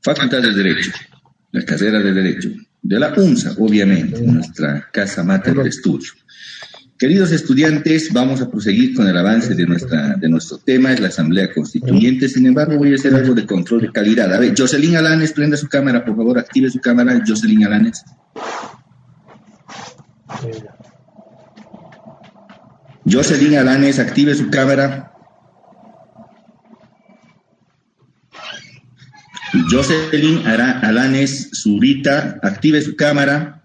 Facultad de Derecho, la carrera de Derecho, de la UNSA, obviamente, nuestra casa mater de estudio. Queridos estudiantes, vamos a proseguir con el avance de nuestro tema, es la Asamblea Constituyente. Sin embargo, voy a hacer algo de control de calidad. A ver, Jocelyn Alanes, prenda su cámara, por favor, active su cámara, Jocelyn Alanes. Jocelyn Alanes, active su cámara. Jocelyn Alanes Zurita, active su cámara.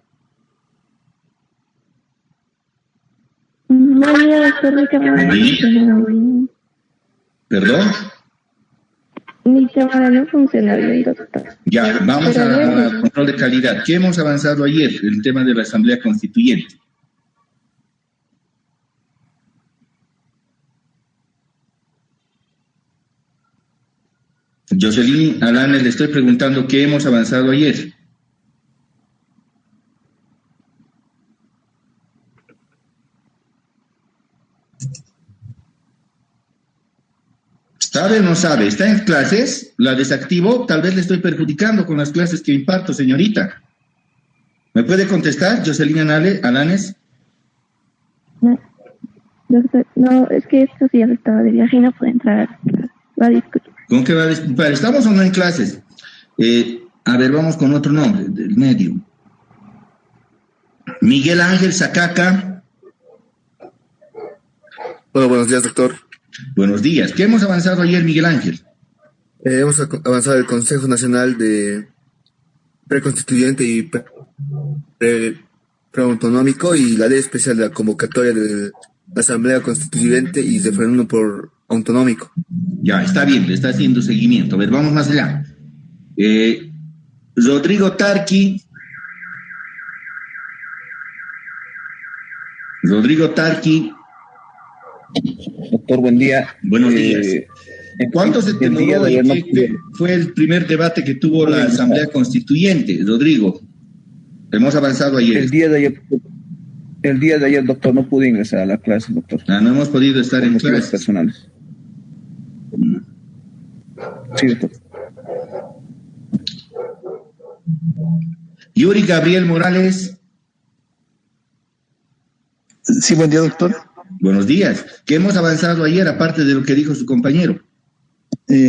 ¿Perdón? Mi cámara no funciona bien, doctor. Ya, vamos a control de calidad. ¿Qué hemos avanzado ayer? El tema de la Asamblea Constituyente. Jocelyn Alanes, le estoy preguntando qué hemos avanzado ayer. ¿Sabe o no sabe? ¿Está en clases? ¿La desactivo? Tal vez le estoy perjudicando con las clases que imparto, señorita. ¿Me puede contestar, Jocelyn Alanes? No, doctor, no, es que estos días estaba de viaje y no puede entrar. Va a discutir. ¿Con qué va a disculpar? ¿Estamos o no en clases? A ver, vamos con otro nombre del medio. Miguel Ángel Zacaca. Hola, buenos días, doctor. Buenos días. ¿Qué hemos avanzado ayer, Miguel Ángel? Hemos avanzado el Consejo Nacional de Preconstituyente y Preautonómico y la ley especial de la convocatoria de la Asamblea Constituyente y referéndum por autonómico. Ya, está bien, le está haciendo seguimiento. A ver, vamos más allá. Rodrigo Tarqui. Doctor, buen día. Buenos días. ¿Cuánto se demoró? Fue el primer debate que tuvo la Asamblea Constituyente, Rodrigo. Hemos avanzado ayer. El día de ayer, doctor, no pude ingresar a la clase, doctor. No hemos podido estar en clases personales. Sí, doctor. Yuri Gabriel Morales. Sí, buen día, doctor. Buenos días. ¿Qué hemos avanzado ayer, aparte de lo que dijo su compañero? Lo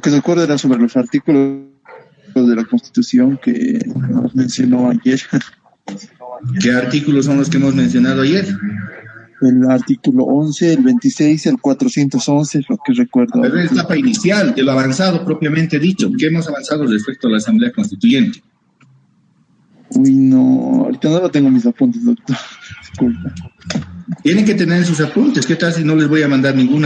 que recuerdo era sobre los artículos de la Constitución que nos mencionó ayer. ¿Qué artículos son los que hemos mencionado ayer? El artículo 11, el 26, el 411, lo que recuerdo. Pero es la etapa inicial de lo avanzado propiamente dicho. ¿Qué hemos avanzado respecto a la Asamblea Constituyente? Uy, no, ahorita no lo tengo en mis apuntes, doctor. Disculpa. Tienen que tener en sus apuntes. ¿Qué tal si no les voy a mandar ningún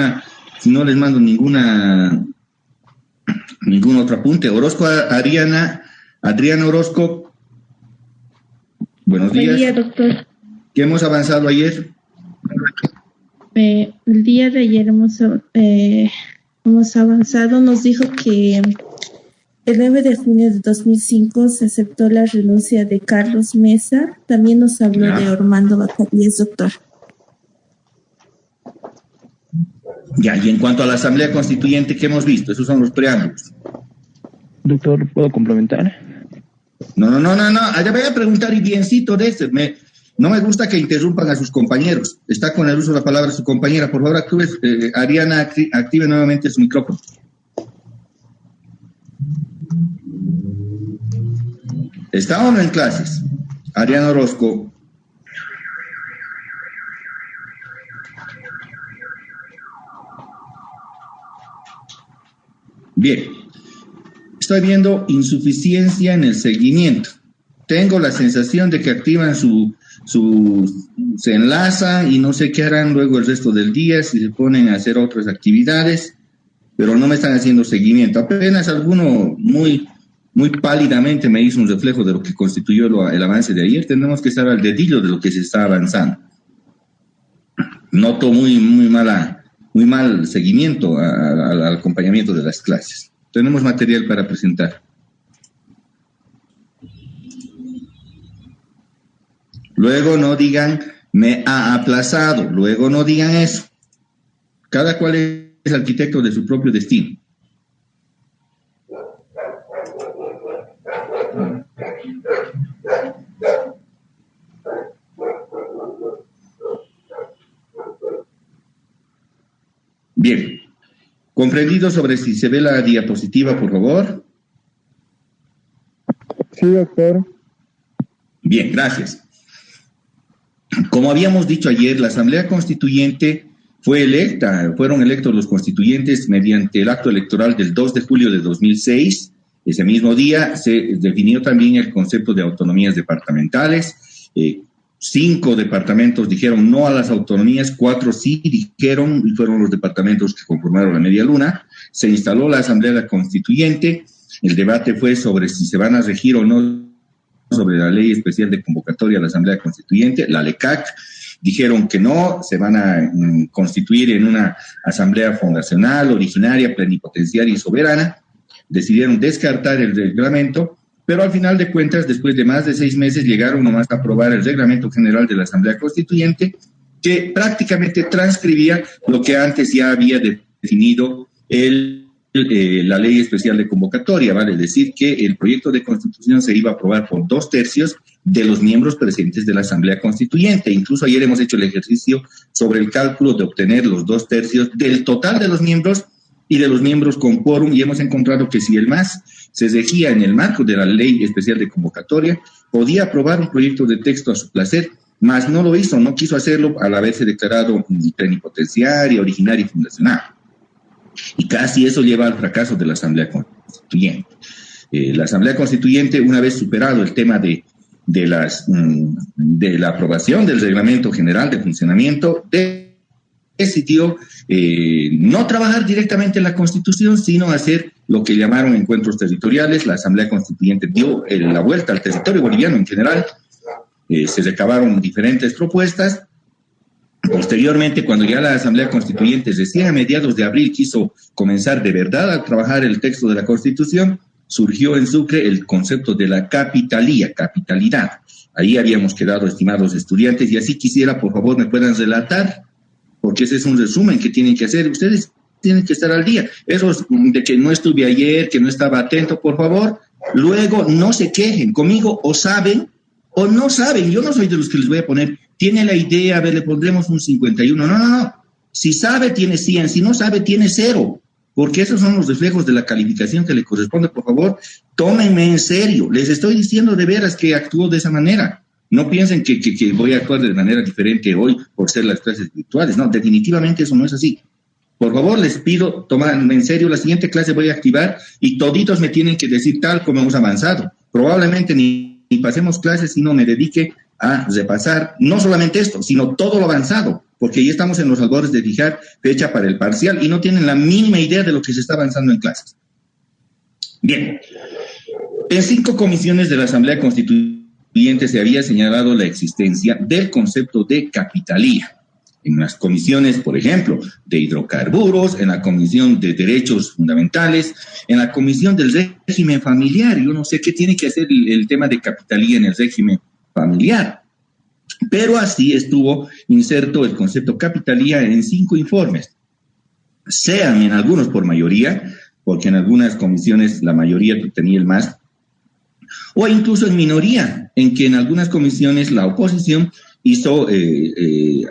otro apunte? Orozco Adriana Orozco. Buenos días. Buen día, doctor. ¿Qué hemos avanzado ayer? El día de ayer hemos avanzado. Nos dijo que el 9 de junio de 2005 se aceptó la renuncia de Carlos Mesa. También nos habló de Ormando Bacaríes, doctor. Ya, y en cuanto a la Asamblea Constituyente, ¿qué hemos visto? Esos son los preámbulos. Doctor, ¿puedo complementar? No. Allá voy a preguntar y biencito de este. No me gusta que interrumpan a sus compañeros. Está con el uso de la palabra su compañera. Por favor, Ariana, active nuevamente su micrófono. ¿Está o no en clases? Ariana Orozco. Bien. Estoy viendo insuficiencia en el seguimiento. Tengo la sensación de que activan se enlazan y no sé qué harán luego el resto del día, si se ponen a hacer otras actividades, pero no me están haciendo seguimiento. Apenas alguno muy pálidamente me hizo un reflejo de lo que constituyó el avance de ayer. Tenemos que estar al dedillo de lo que se está avanzando. Noto muy mal seguimiento al acompañamiento de las clases. Tenemos material para presentar. Luego no digan, me ha aplazado. Luego no digan eso. Cada cual es arquitecto de su propio destino. Bien. ¿Comprendido sobre si se ve la diapositiva, por favor? Sí, doctor. Bien, gracias. Como habíamos dicho ayer, la Asamblea Constituyente fueron electos los constituyentes mediante el acto electoral del 2 de julio de 2006. Ese mismo día se definió también el concepto de autonomías departamentales. 5 departamentos dijeron no a las autonomías, 4 sí dijeron, y fueron los departamentos que conformaron la media luna. Se instaló la Asamblea Constituyente. El debate fue sobre si se van a regir o no sobre la Ley Especial de Convocatoria a la Asamblea Constituyente, la LECAC. Dijeron que no, se van a constituir en una asamblea fundacional, originaria, plenipotenciaria y soberana. Decidieron descartar el reglamento, pero al final de cuentas, después de más de 6 meses, llegaron nomás a aprobar el reglamento general de la Asamblea Constituyente, que prácticamente transcribía lo que antes ya había definido la Ley Especial de Convocatoria, vale decir que el proyecto de constitución se iba a aprobar por 2/3 de los miembros presentes de la Asamblea Constituyente. Incluso ayer hemos hecho el ejercicio sobre el cálculo de obtener los 2/3 del total de los miembros y de los miembros con quórum, y hemos encontrado que si el MAS se regía en el marco de la Ley Especial de Convocatoria, podía aprobar un proyecto de texto a su placer, mas no lo hizo, no quiso hacerlo al haberse declarado plenipotenciaria, originaria y fundacional. Y casi eso lleva al fracaso de la Asamblea Constituyente. La Asamblea Constituyente, una vez superado el tema de la aprobación del Reglamento General de Funcionamiento, decidió no trabajar directamente en la Constitución, sino hacer lo que llamaron encuentros territoriales. La Asamblea Constituyente dio la vuelta al territorio boliviano en general, se recabaron diferentes propuestas. Posteriormente, cuando ya la Asamblea Constituyente recién a mediados de abril quiso comenzar de verdad a trabajar el texto de la Constitución, surgió en Sucre el concepto de la capitalidad. Ahí habíamos quedado, estimados estudiantes, y así quisiera, por favor, me puedan relatar, porque ese es un resumen que tienen que hacer. Ustedes tienen que estar al día. Esos de que no estuve ayer, que no estaba atento, por favor, luego no se quejen conmigo, o saben o no saben. Yo no soy de los que les voy a poner, tiene la idea, a ver, le pondremos un 51. No. Si sabe, tiene 100. Si no sabe, tiene 0. Porque esos son los reflejos de la calificación que le corresponde. Por favor, tómenme en serio. Les estoy diciendo de veras que actúo de esa manera. No piensen que voy a actuar de manera diferente hoy por ser las clases virtuales. No, definitivamente eso no es así. Por favor, les pido, tomarme en serio. La siguiente clase voy a activar y toditos me tienen que decir tal como hemos avanzado. Probablemente ni pasemos clases, sino me dedique a repasar no solamente esto, sino todo lo avanzado, porque ya estamos en los albores de fijar fecha para el parcial y no tienen la mínima idea de lo que se está avanzando en clases. Bien, en 5 comisiones de la Asamblea Constituyente se había señalado la existencia del concepto de capitalía. En las comisiones, por ejemplo, de hidrocarburos, en la comisión de derechos fundamentales, en la comisión del régimen familiar. Yo no sé qué tiene que hacer el tema de capitalía en el régimen familiar, pero así estuvo inserto el concepto capitalía en 5 informes, sean en algunos por mayoría, porque en algunas comisiones la mayoría tenía el MAS, o incluso en minoría, en que en algunas comisiones la oposición hizo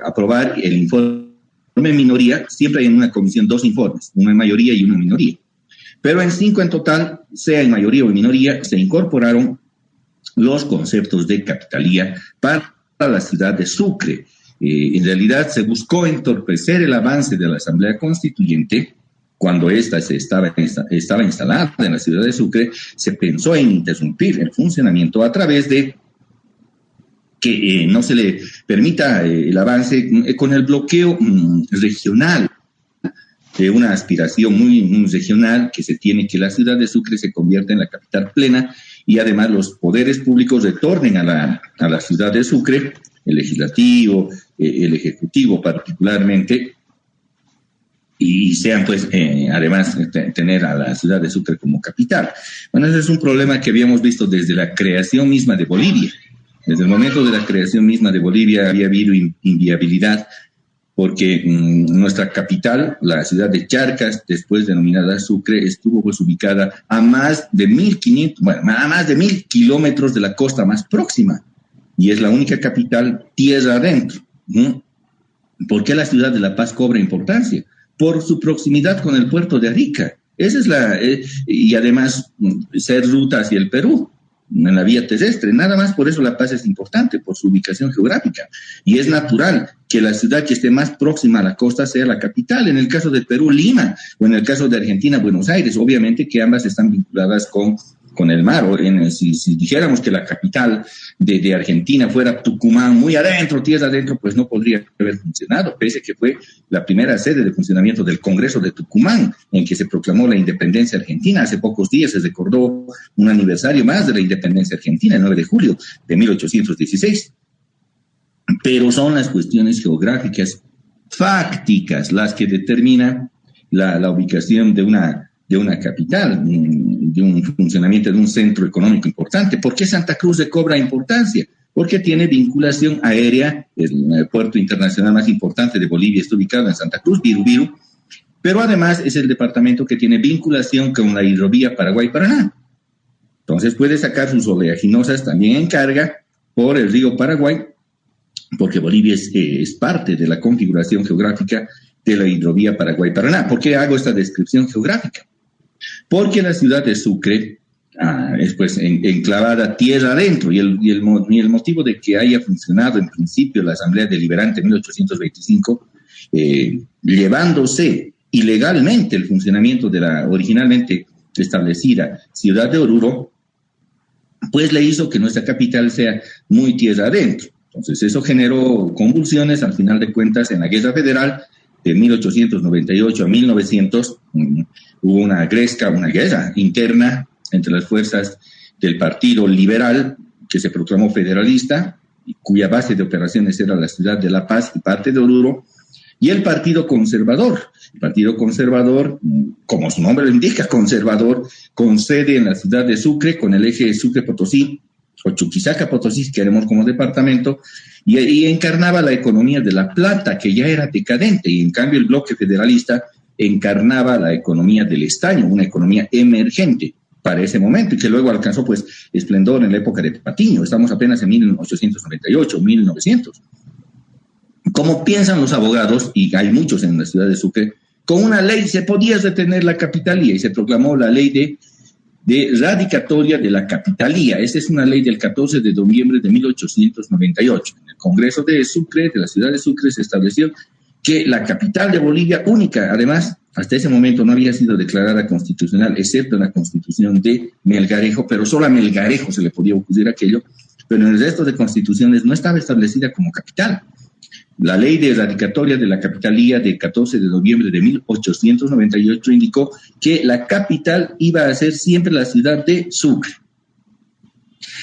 aprobar el informe en minoría. Siempre hay en una comisión 2 informes, uno en mayoría y uno en minoría, pero en 5 en total, sea en mayoría o en minoría, se incorporaron los conceptos de capitalía para la ciudad de Sucre. En realidad se buscó entorpecer el avance de la Asamblea Constituyente. Cuando ésta estaba instalada en la ciudad de Sucre, se pensó en interrumpir el funcionamiento a través de que no se le permita el avance con el bloqueo regional, de una aspiración muy regional que se tiene, que la ciudad de Sucre se convierta en la capital plena y además los poderes públicos retornen a la ciudad de Sucre, el legislativo, el ejecutivo particularmente, y sean pues además tener a la ciudad de Sucre como capital. Bueno, ese es un problema que habíamos visto desde la creación misma de Bolivia. Desde el momento de la creación misma de Bolivia había habido inviabilidad, porque nuestra capital, la ciudad de Charcas, después denominada Sucre, estuvo pues ubicada a más de 1.000 kilómetros de la costa más próxima, y es la única capital tierra adentro. ¿Por qué la ciudad de La Paz cobra importancia? por su proximidad con el puerto de Arica. Esa es y además ser ruta hacia el Perú, en la vía terrestre. Nada más por eso La Paz es importante, por su ubicación geográfica. Y es natural que la ciudad que esté más próxima a la costa sea la capital. En el caso de Perú, Lima, o en el caso de Argentina, Buenos Aires. Obviamente que ambas están vinculadas con el mar. Si dijéramos que la capital de Argentina fuera Tucumán, muy adentro, tierra adentro, pues no podría haber funcionado, pese que fue la primera sede de funcionamiento del Congreso de Tucumán, en que se proclamó la independencia argentina. Hace pocos días se recordó un aniversario más de la independencia argentina, el 9 de julio de 1816. Pero son las cuestiones geográficas fácticas las que determinan la ubicación de una capital, de un funcionamiento de un centro económico importante. ¿Por qué Santa Cruz le cobra importancia? Porque tiene vinculación aérea. El puerto internacional más importante de Bolivia está ubicado en Santa Cruz, Viru, pero además es el departamento que tiene vinculación con la hidrovía Paraguay-Paraná. Entonces puede sacar sus oleaginosas también en carga por el río Paraguay, porque Bolivia es parte de la configuración geográfica de la hidrovía Paraguay-Paraná. ¿Por qué hago esta descripción geográfica? Porque la ciudad de Sucre es pues enclavada tierra adentro, y el motivo de que haya funcionado en principio la Asamblea Deliberante en 1825, llevándose ilegalmente el funcionamiento de la originalmente establecida ciudad de Oruro, pues le hizo que nuestra capital sea muy tierra adentro. Entonces eso generó convulsiones, al final de cuentas, en la Guerra Federal de 1898 a 1900, hubo una guerra interna entre las fuerzas del Partido Liberal, que se proclamó federalista, cuya base de operaciones era la ciudad de La Paz y parte de Oruro, y el Partido Conservador. El Partido Conservador, como su nombre lo indica, conservador, con sede en la ciudad de Sucre, con el eje Sucre-Potosí, o Chuquisaca-Potosí, si queremos como departamento, y encarnaba la economía de La Plata, que ya era decadente, y en cambio el bloque federalista encarnaba la economía del estaño, una economía emergente para ese momento, y que luego alcanzó pues esplendor en la época de Patiño. Estamos apenas en 1898, 1900. ¿Cómo piensan los abogados? Y hay muchos en la ciudad de Sucre. Con una ley se podía retener la capitalía y se proclamó la ley de radicatoria de la capitalía. Esta es una ley del 14 de noviembre de 1898. En el Congreso de Sucre, de la ciudad de Sucre, se estableció que la capital de Bolivia, única, además, hasta ese momento no había sido declarada constitucional, excepto en la constitución de Melgarejo, pero solo a Melgarejo se le podía ocurrir aquello, pero en el resto de constituciones no estaba establecida como capital. La ley de radicatoria de la capitalía del 14 de noviembre de 1898 indicó que la capital iba a ser siempre la ciudad de Sucre.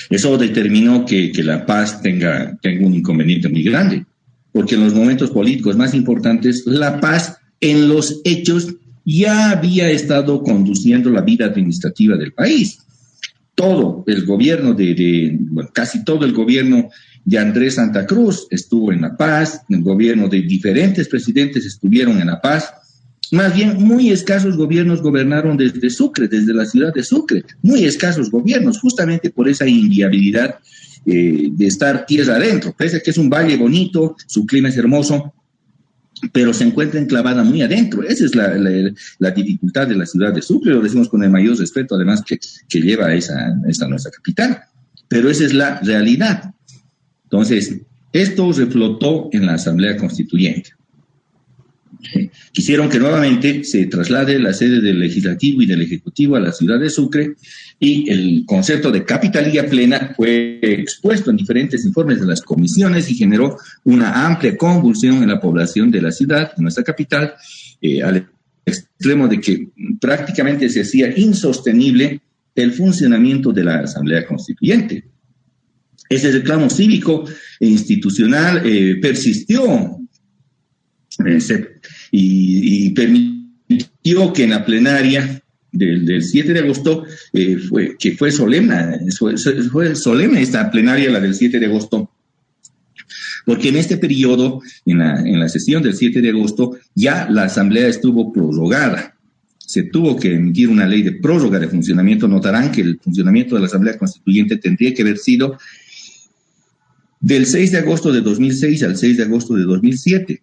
Eso determinó que La Paz tenga un inconveniente muy grande, porque en los momentos políticos más importantes, La Paz, en los hechos, ya había estado conduciendo la vida administrativa del país. Todo el gobierno casi todo el gobierno de Andrés Santa Cruz estuvo en La Paz, el gobierno de diferentes presidentes estuvieron en La Paz. Más bien, muy escasos gobiernos gobernaron desde Sucre, desde la ciudad de Sucre, muy escasos gobiernos, justamente por esa inviabilidad de estar tierra adentro. Pese a que es un valle bonito, su clima es hermoso, pero se encuentra enclavada muy adentro. Esa es la dificultad de la ciudad de Sucre, lo decimos con el mayor respeto, además, que lleva esta nuestra capital. Pero esa es la realidad. Entonces, esto reflotó en la Asamblea Constituyente. Quisieron que nuevamente se traslade la sede del Legislativo y del Ejecutivo a la ciudad de Sucre, y el concepto de capitalía plena fue expuesto en diferentes informes de las comisiones y generó una amplia convulsión en la población de la ciudad, de nuestra capital, al extremo de que prácticamente se hacía insostenible el funcionamiento de la Asamblea Constituyente. Ese reclamo cívico e institucional persistió y permitió que en la plenaria del 7 de agosto, fue solemne esta plenaria, la del 7 de agosto, porque en este periodo, en la sesión del 7 de agosto, ya la Asamblea estuvo prorrogada. Se tuvo que emitir una ley de prórroga de funcionamiento. Notarán que el funcionamiento de la Asamblea Constituyente tendría que haber sido del 6 de agosto de 2006 al 6 de agosto de 2007.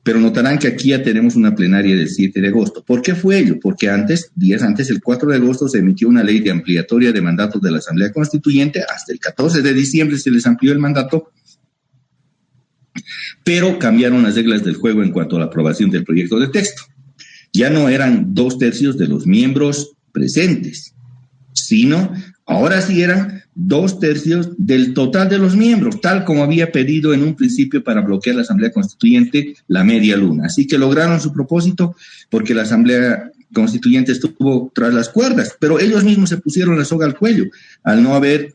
Pero notarán que aquí ya tenemos una plenaria del 7 de agosto. ¿Por qué fue ello? Porque antes, días antes, el 4 de agosto, se emitió una ley de ampliatoria de mandatos de la Asamblea Constituyente. Hasta el 14 de diciembre se les amplió el mandato, pero cambiaron las reglas del juego en cuanto a la aprobación del proyecto de texto. Ya no eran 2/3 de los miembros presentes, sino ahora sí eran 2/3 del total de los miembros, tal como había pedido en un principio para bloquear la Asamblea Constituyente la media luna. Así que lograron su propósito porque la Asamblea Constituyente estuvo tras las cuerdas, pero ellos mismos se pusieron la soga al cuello al no haber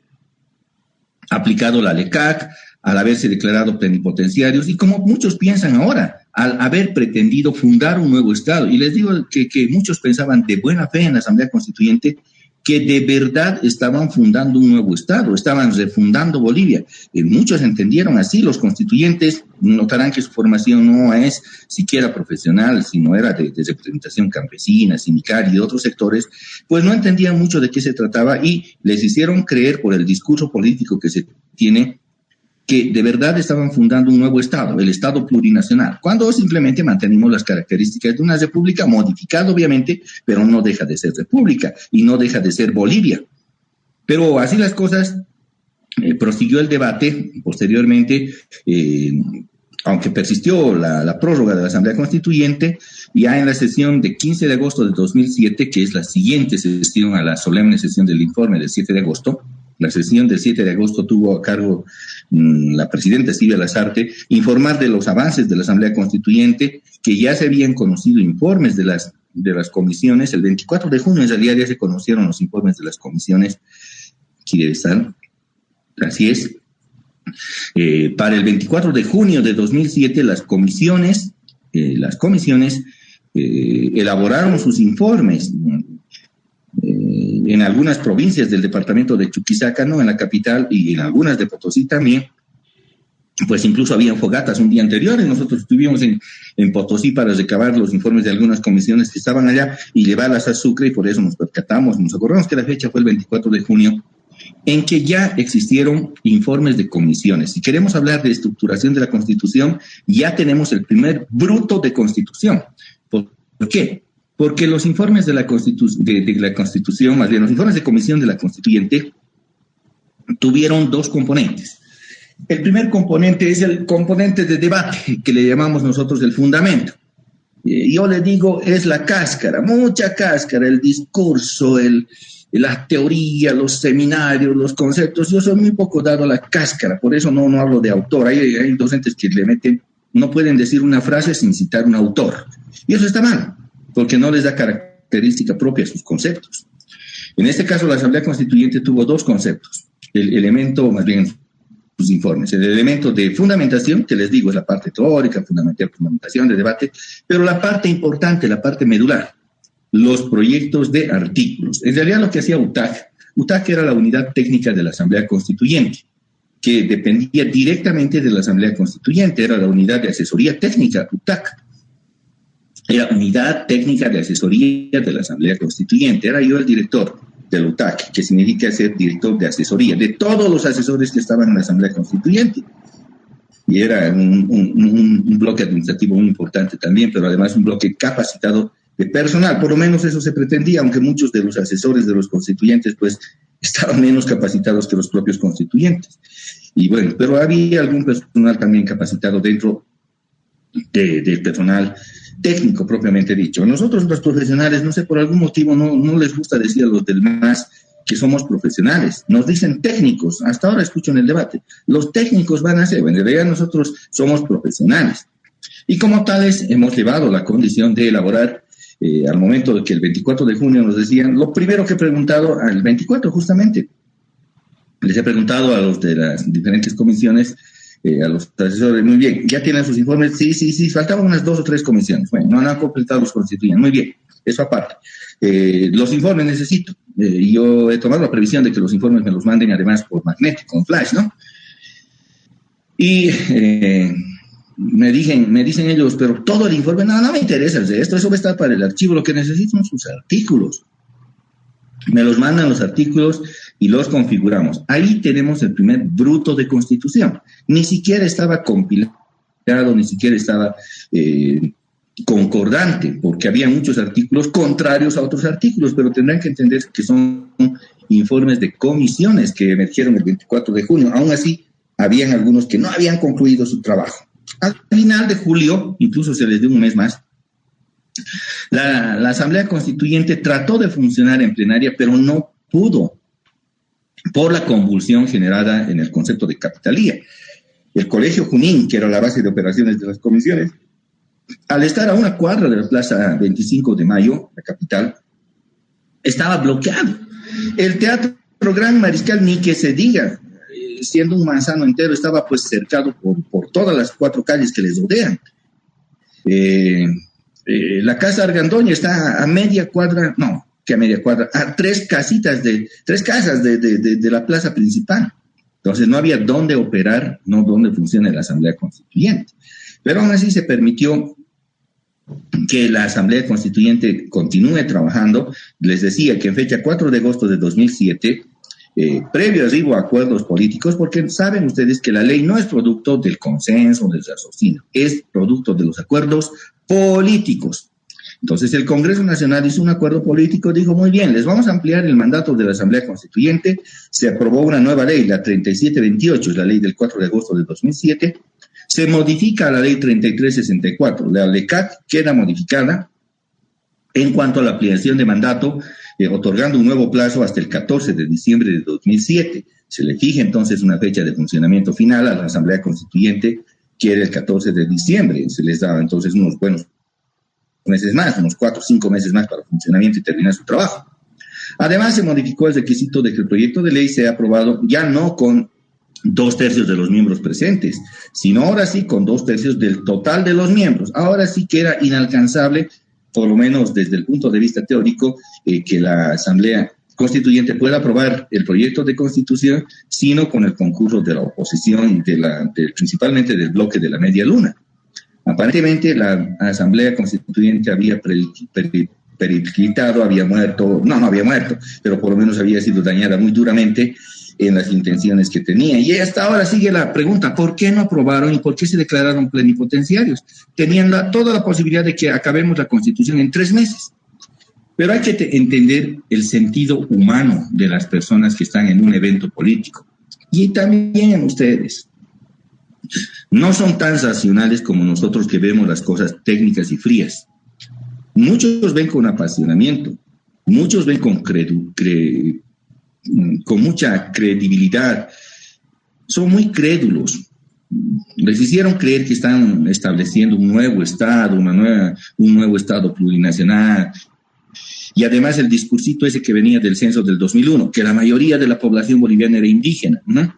aplicado la LECAC, al haberse declarado plenipotenciarios y como muchos piensan ahora, al haber pretendido fundar un nuevo Estado. Y les digo que muchos pensaban de buena fe en la Asamblea Constituyente que de verdad estaban fundando un nuevo Estado, estaban refundando Bolivia. Y muchos entendieron así, los constituyentes notarán que su formación no es siquiera profesional, sino era de representación campesina, sindical y de otros sectores, pues no entendían mucho de qué se trataba y les hicieron creer por el discurso político que se tiene que de verdad estaban fundando un nuevo Estado, el Estado plurinacional, cuando simplemente mantenimos las características de una república modificada, obviamente, pero no deja de ser república y no deja de ser Bolivia. Pero así las cosas, prosiguió el debate posteriormente, aunque persistió la prórroga de la Asamblea Constituyente, ya en la sesión de 15 de agosto de 2007, que es la siguiente sesión a la solemne sesión del informe del 7 de agosto, la sesión del 7 de agosto tuvo a cargo la presidenta Silvia Lazarte informar de los avances de la Asamblea Constituyente, que ya se habían conocido informes de las comisiones. El 24 de junio en realidad ya se conocieron los informes de las comisiones. Aquí debe estar. Así es. Para el 24 de junio de 2007 las comisiones elaboraron sus informes. En algunas provincias del departamento de Chuquisaca, ¿no?, en la capital, y en algunas de Potosí también, pues incluso habían fogatas un día anterior, y nosotros estuvimos en Potosí para recabar los informes de algunas comisiones que estaban allá y llevarlas a Sucre, y por eso nos percatamos, nos acordamos que la fecha fue el 24 de junio, en que ya existieron informes de comisiones. Si queremos hablar de estructuración de la Constitución, ya tenemos el primer bruto de Constitución. ¿Por qué? Porque los informes de la Constitución, más bien los informes de comisión de la Constituyente, tuvieron dos componentes. El primer componente es el componente de debate, que le llamamos nosotros el fundamento. Yo le digo, es la cáscara, mucha cáscara, el discurso, la teoría, los seminarios, los conceptos. Yo soy muy poco dado a la cáscara, por eso no hablo de autor. Hay docentes que le meten, no pueden decir una frase sin citar un autor. Y eso está mal, porque no les da característica propia a sus conceptos. En este caso, la Asamblea Constituyente tuvo dos conceptos. El elemento, más bien, sus informes. El elemento de fundamentación, que les digo, es la parte teórica, fundamentación, de debate, pero la parte importante, la parte medular, los proyectos de artículos. En realidad lo que hacía UTAC era la unidad técnica de la Asamblea Constituyente, que dependía directamente de la Asamblea Constituyente, era la unidad de asesoría técnica, UTAC. Era unidad técnica de asesoría de la Asamblea Constituyente, era yo el director del UTAC, que significa ser director de asesoría, de todos los asesores que estaban en la Asamblea Constituyente. Y era un bloque administrativo muy importante también, pero además un bloque capacitado de personal, por lo menos eso se pretendía, aunque muchos de los asesores de los constituyentes pues estaban menos capacitados que los propios constituyentes. Y bueno, pero había algún personal también capacitado dentro del personal técnico propiamente dicho. Nosotros los profesionales, no sé, por algún motivo no les gusta decir a los del MAS que somos profesionales, nos dicen técnicos, hasta ahora escucho en el debate, los técnicos van a ser, en realidad nosotros somos profesionales. Y como tales hemos llevado la condición de elaborar, al momento de que el 24 de junio nos decían, lo primero que he preguntado, al 24 justamente, les he preguntado a los de las diferentes comisiones, a los asesores, muy bien, ¿ya tienen sus informes? Sí, faltaban unas 2 o 3 comisiones. Bueno, no han completado los constituyentes, muy bien, eso aparte. Los informes necesito. Yo he tomado la previsión de que los informes me los manden además por magnético, con flash, ¿no? Y me dicen ellos, pero todo el informe, no me interesa esto va a estar para el archivo, lo que necesito son sus artículos. Me los mandan los artículos y los configuramos. Ahí tenemos el primer bruto de Constitución. Ni siquiera estaba compilada ni siquiera estaba concordante, porque había muchos artículos contrarios a otros artículos, pero tendrán que entender que son informes de comisiones que emergieron el 24 de junio. Aún así, habían algunos que no habían concluido su trabajo. Al final de julio, incluso se les dio un mes más, la Asamblea Constituyente trató de funcionar en plenaria, pero no pudo por la convulsión generada en el concepto de capitalía. El Colegio Junín, que era la base de operaciones de las comisiones, al estar a una cuadra de la Plaza 25 de Mayo, la capital, estaba bloqueado. El Teatro Gran Mariscal, ni que se diga, siendo un manzano entero, estaba pues cercado por todas las 4 calles que les rodean. La Casa Argandoña está a media cuadra, no, que a media cuadra, a 3 casas de la plaza principal. Entonces no había dónde operar, no dónde funciona la Asamblea Constituyente. Pero aún así se permitió que la Asamblea Constituyente continúe trabajando. Les decía que en fecha 4 de agosto de 2007, previo arribo a acuerdos políticos, porque saben ustedes que la ley no es producto del consenso, del raciocinio, es producto de los acuerdos políticos. Entonces el Congreso Nacional hizo un acuerdo político, dijo, muy bien, les vamos a ampliar el mandato de la Asamblea Constituyente. Se aprobó una nueva ley, la 3728, es la ley del 4 de agosto de 2007, se modifica la ley 3364, la LECAT queda modificada en cuanto a la ampliación de mandato, otorgando un nuevo plazo hasta el 14 de diciembre de 2007. Se le fija entonces una fecha de funcionamiento final a la Asamblea Constituyente, que era el 14 de diciembre. Se les daba entonces unos buenos meses más, unos 4 o 5 meses más para funcionamiento y terminar su trabajo. Además, se modificó el requisito de que el proyecto de ley sea aprobado ya no con 2/3 de los miembros presentes, sino ahora sí con 2/3 del total de los miembros. Ahora sí que era inalcanzable, por lo menos desde el punto de vista teórico, que la Asamblea Constituyente pueda aprobar el proyecto de constitución, sino con el concurso de la oposición y principalmente del bloque de la media luna. Aparentemente la Asamblea Constituyente había periclitado, había muerto, no había muerto, pero por lo menos había sido dañada muy duramente en las intenciones que tenía. Y hasta ahora sigue la pregunta, ¿por qué no aprobaron y por qué se declararon plenipotenciarios? Tenían toda la posibilidad de que acabemos la Constitución en 3 meses. Pero hay que entender el sentido humano de las personas que están en un evento político. Y también ustedes no son tan racionales como nosotros, que vemos las cosas técnicas y frías. Muchos ven con apasionamiento, muchos ven con mucha credibilidad, son muy crédulos. Les hicieron creer que están estableciendo un nuevo Estado, un nuevo Estado plurinacional. Y además el discursito ese que venía del censo del 2001, que la mayoría de la población boliviana era indígena, ¿no?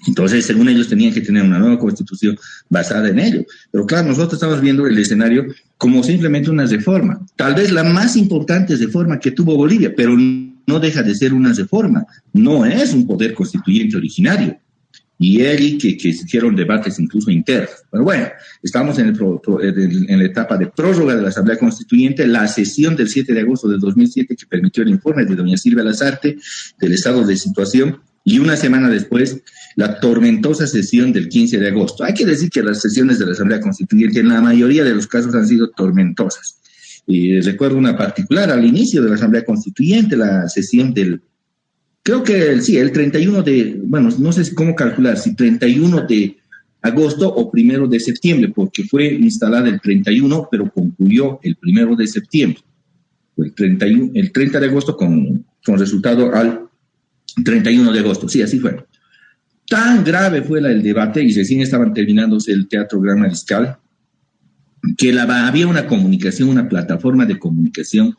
Entonces, según ellos, tenían que tener una nueva constitución basada en ello. Pero claro, nosotros estamos viendo el escenario como simplemente una reforma. Tal vez la más importante reforma que tuvo Bolivia, pero no deja de ser una reforma. No es un poder constituyente originario. Y que hicieron debates incluso internos. Pero bueno, estamos en la etapa de prórroga de la Asamblea Constituyente, la sesión del 7 de agosto del 2007 que permitió el informe de doña Silvia Lazarte del estado de situación, y una semana después la tormentosa sesión del 15 de agosto. Hay que decir que las sesiones de la Asamblea Constituyente en la mayoría de los casos han sido tormentosas. Y recuerdo una particular al inicio de la Asamblea Constituyente, la sesión creo que sí, el 31 bueno, no sé cómo calcular, si 31 de agosto o 1 de septiembre, porque fue instalada el 31, pero concluyó el 1 de septiembre. El 30 de agosto con resultado al 31 de agosto, sí, así fue. Tan grave fue el debate, y recién estaban terminándose el Teatro Gran Mariscal, que había una comunicación, una plataforma de comunicación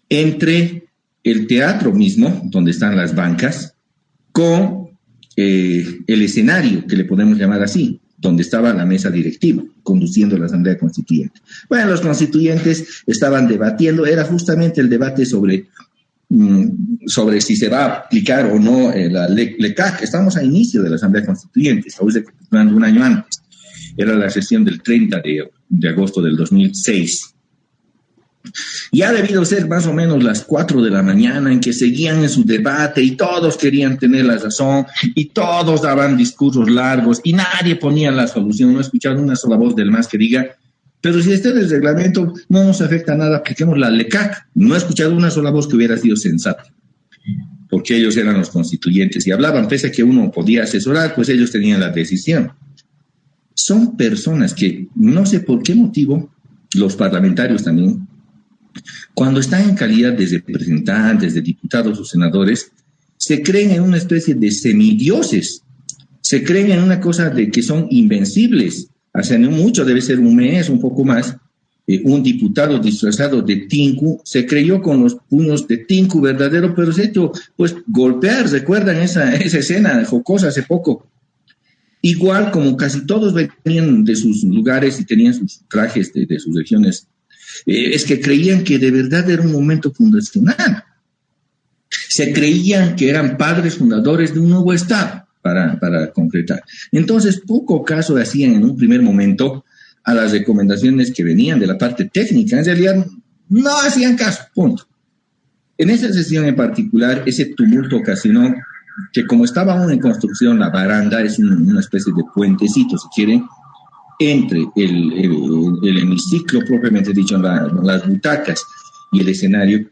entre el teatro mismo, donde están las bancas, con el escenario, que le podemos llamar así, donde estaba la mesa directiva, conduciendo la Asamblea Constituyente. Bueno, los constituyentes estaban debatiendo, era justamente el debate sobre si se va a aplicar o no la LECAC. Estamos a inicio de la Asamblea Constituyente, estamos dando un año antes. Era la sesión del 30 de agosto del 2006. Y ha debido ser más o menos las 4 de la mañana en que seguían en su debate y todos querían tener la razón y todos daban discursos largos y nadie ponía la solución. No he escuchado una sola voz del MAS que diga, pero si este es el reglamento, no nos afecta nada, apliquemos la LECAC. No he escuchado una sola voz que hubiera sido sensata, porque ellos eran los constituyentes y hablaban, pese a que uno podía asesorar, pues ellos tenían la decisión. Son personas que, no sé por qué motivo, los parlamentarios también, cuando están en calidad de representantes, de diputados o senadores, se creen en una especie de semidioses, se creen en una cosa de que son invencibles. Hace no mucho, debe ser un mes, un poco más, un diputado disfrazado de Tinku se creyó con los puños de Tinku verdadero, pero se ha hecho pues golpear. ¿Recuerdan esa escena jocosa hace poco? Igual como casi todos venían de sus lugares y tenían sus trajes de sus regiones, es que creían que de verdad era un momento fundacional. Se creían que eran padres fundadores de un nuevo Estado para concretar. Entonces, poco caso hacían en un primer momento a las recomendaciones que venían de la parte técnica. En realidad, no hacían caso, punto. En esa sesión en particular, ese tumulto ocasionó que, como estaba aún en construcción, la baranda es una especie de puentecito, si quieren, entre el hemiciclo propiamente dicho, las butacas y el escenario.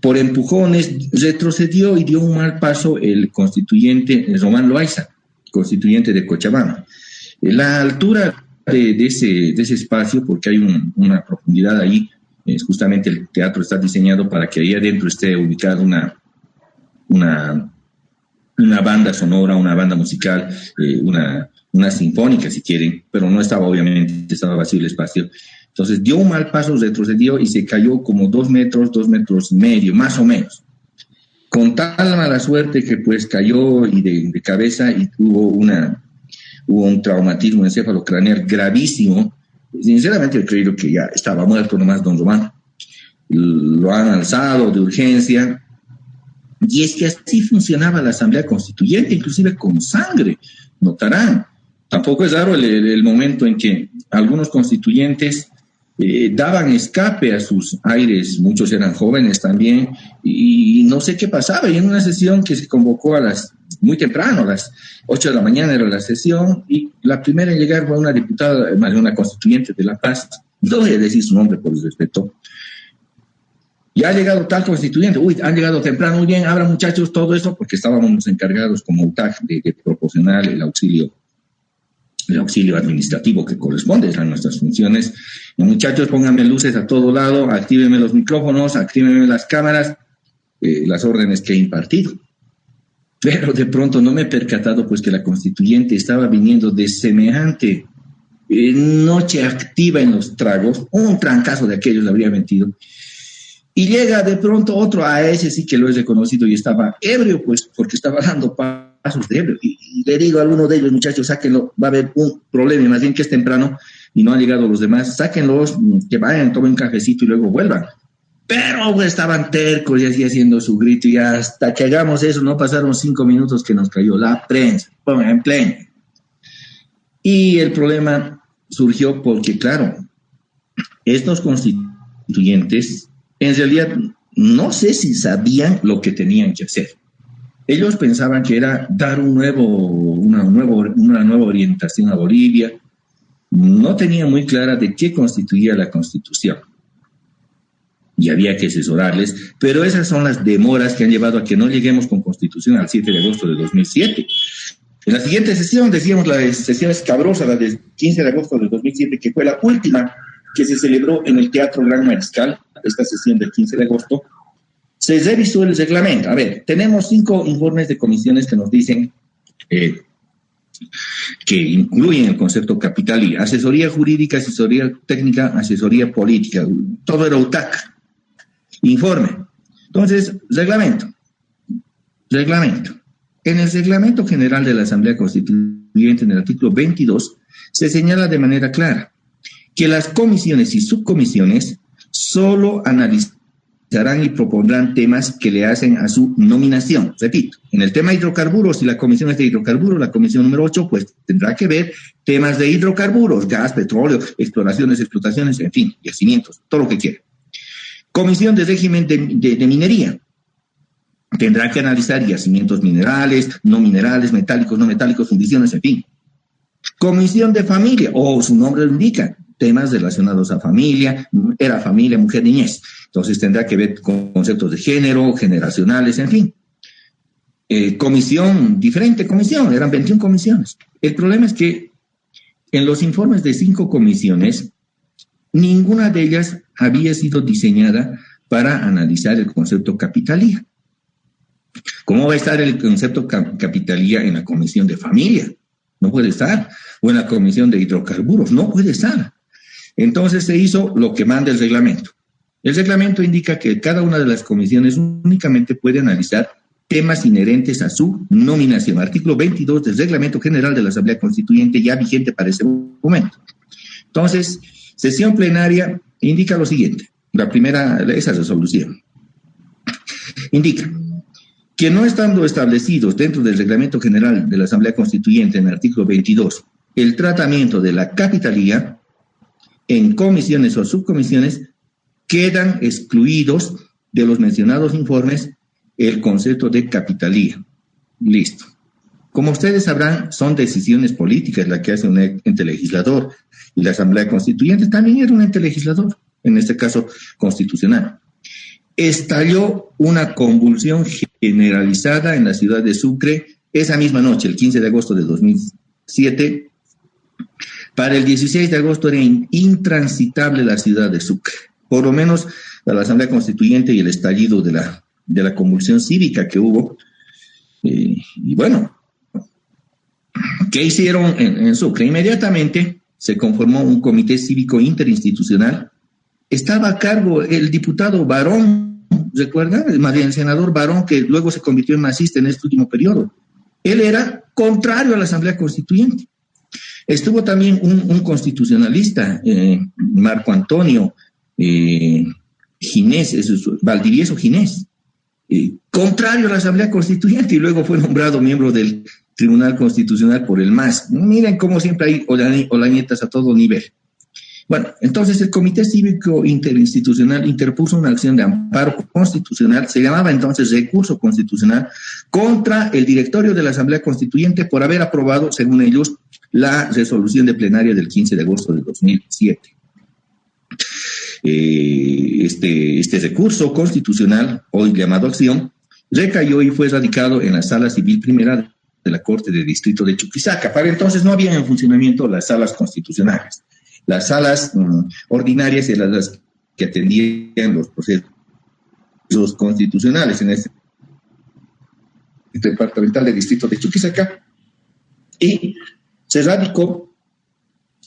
Por empujones retrocedió y dio un mal paso el constituyente Román Loaiza, constituyente de Cochabamba. La altura de ese espacio, porque hay una profundidad ahí, justamente el teatro está diseñado para que ahí adentro esté ubicada una banda sonora, una banda musical, una sinfónica si quieren, pero no estaba, obviamente, estaba vacío el espacio. Entonces dio un mal paso, retrocedió y se cayó como 2 metros, 2 metros medio, más o menos. Con tal mala suerte que pues cayó y de cabeza y hubo un traumatismo encefalocraneal gravísimo. Sinceramente creo que ya estaba muerto nomás don Román. Lo han alzado de urgencia. Y es que así funcionaba la Asamblea Constituyente, inclusive con sangre, notarán. Tampoco es raro el momento en que algunos constituyentes daban escape a sus aires, muchos eran jóvenes también, y no sé qué pasaba. Y en una sesión que se convocó muy temprano, a las 8 de la mañana era la sesión, y la primera en llegar fue una diputada, una constituyente de La Paz, no voy a decir su nombre por respeto. Ya ha llegado tal constituyente, han llegado temprano, muy bien, abran muchachos todo eso, porque estábamos encargados como UTAG de proporcionar el auxilio administrativo que corresponde a nuestras funciones. Y muchachos, pónganme luces a todo lado, actívenme los micrófonos, actívenme las cámaras, las órdenes que he impartido. Pero de pronto no me he percatado pues que la constituyente estaba viniendo de semejante noche activa en los tragos, un trancazo de aquellos le habría metido. Y llega de pronto otro, a ese sí que lo he reconocido y estaba ebrio, pues, porque estaba dando pasos de ebrio. Y le digo a alguno de ellos, muchachos, sáquenlo, va a haber un problema, más bien que es temprano y no han llegado los demás, sáquenlos, que vayan, tomen un cafecito y luego vuelvan. Pero pues, estaban tercos y así haciendo su grito, y hasta que hagamos eso, no pasaron 5 minutos que nos cayó la prensa, en pleno. Y el problema surgió porque, claro, estos constituyentes en realidad no sé si sabían lo que tenían que hacer. Ellos pensaban que era dar una nueva orientación a Bolivia. No tenían muy clara de qué constituía la Constitución. Y había que asesorarles, pero esas son las demoras que han llevado a que no lleguemos con Constitución al 7 de agosto de 2007. En la siguiente sesión, decíamos la sesión escabrosa, la del 15 de agosto de 2007, que fue la última que se celebró en el Teatro Gran Mariscal, esta sesión del 15 de agosto, se revisó el reglamento. A ver, tenemos 5 informes de comisiones que nos dicen que incluyen el concepto capital y asesoría jurídica, asesoría técnica, asesoría política. Todo era UTAC. Informe. Entonces, reglamento. En el Reglamento General de la Asamblea Constituyente, en el artículo 22, se señala de manera clara que las comisiones y subcomisiones solo analizarán analizarán y propondrán temas que le hacen a su nominación. Repito, en el tema de hidrocarburos, si la comisión es de hidrocarburos, la comisión número 8, pues tendrá que ver temas de hidrocarburos, gas, petróleo, exploraciones, explotaciones, en fin, yacimientos, todo lo que quiera. Comisión de régimen de minería. Tendrá que analizar yacimientos minerales, metálicos, no metálicos, fundiciones, en fin. Comisión de familia, su nombre lo indica, temas relacionados a familia, mujer, niñez. Entonces tendrá que ver con conceptos de género, generacionales, en fin. Diferente comisión, eran 21 comisiones. El problema es que en los informes de 5 comisiones, ninguna de ellas había sido diseñada para analizar el concepto capitalía. ¿Cómo va a estar el concepto capitalía en la comisión de familia? No puede estar. O en la comisión de hidrocarburos, no puede estar. Entonces se hizo lo que manda el reglamento. El reglamento indica que cada una de las comisiones únicamente puede analizar temas inherentes a su nominación. Artículo 22 del Reglamento General de la Asamblea Constituyente, ya vigente para ese momento. Entonces, sesión plenaria indica lo siguiente. La primera, esa resolución, indica que no estando establecidos dentro del Reglamento General de la Asamblea Constituyente en el artículo 22 el tratamiento de la capitalía en comisiones o subcomisiones, quedan excluidos de los mencionados informes el concepto de capitalía. Listo. Como ustedes sabrán, son decisiones políticas las que hace un ente legislador, y la Asamblea Constituyente también era un ente legislador, en este caso constitucional. Estalló una convulsión generalizada en la ciudad de Sucre esa misma noche, el 15 de agosto de 2007. Para el 16 de agosto era intransitable la ciudad de Sucre, por lo menos para la Asamblea Constituyente y el estallido de la convulsión cívica que hubo. Y bueno, ¿qué hicieron en Sucre? Inmediatamente se conformó un comité cívico interinstitucional. Estaba a cargo el diputado Barón, ¿recuerdan? Más bien el senador Barón, que luego se convirtió en masista en este último periodo. Él era contrario a la Asamblea Constituyente. Estuvo también un constitucionalista, Marco Antonio Ginés, Valdivieso Ginés, contrario a la Asamblea Constituyente, y luego fue nombrado miembro del Tribunal Constitucional por el MAS. Miren cómo siempre hay olañetas a todo nivel. Bueno, entonces el Comité Cívico Interinstitucional interpuso una acción de amparo constitucional, se llamaba entonces recurso constitucional, contra el directorio de la Asamblea Constituyente por haber aprobado, según ellos, la resolución de plenaria del 15 de agosto de 2007. Este recurso constitucional, hoy llamado acción, recayó y fue radicado en la Sala Civil Primera de la Corte de Distrito de Chuquisaca. Para entonces no había en funcionamiento las salas constitucionales. Las salas ordinarias eran las que atendían los procesos constitucionales en este departamental de Distrito de Chuquisaca, y se radicó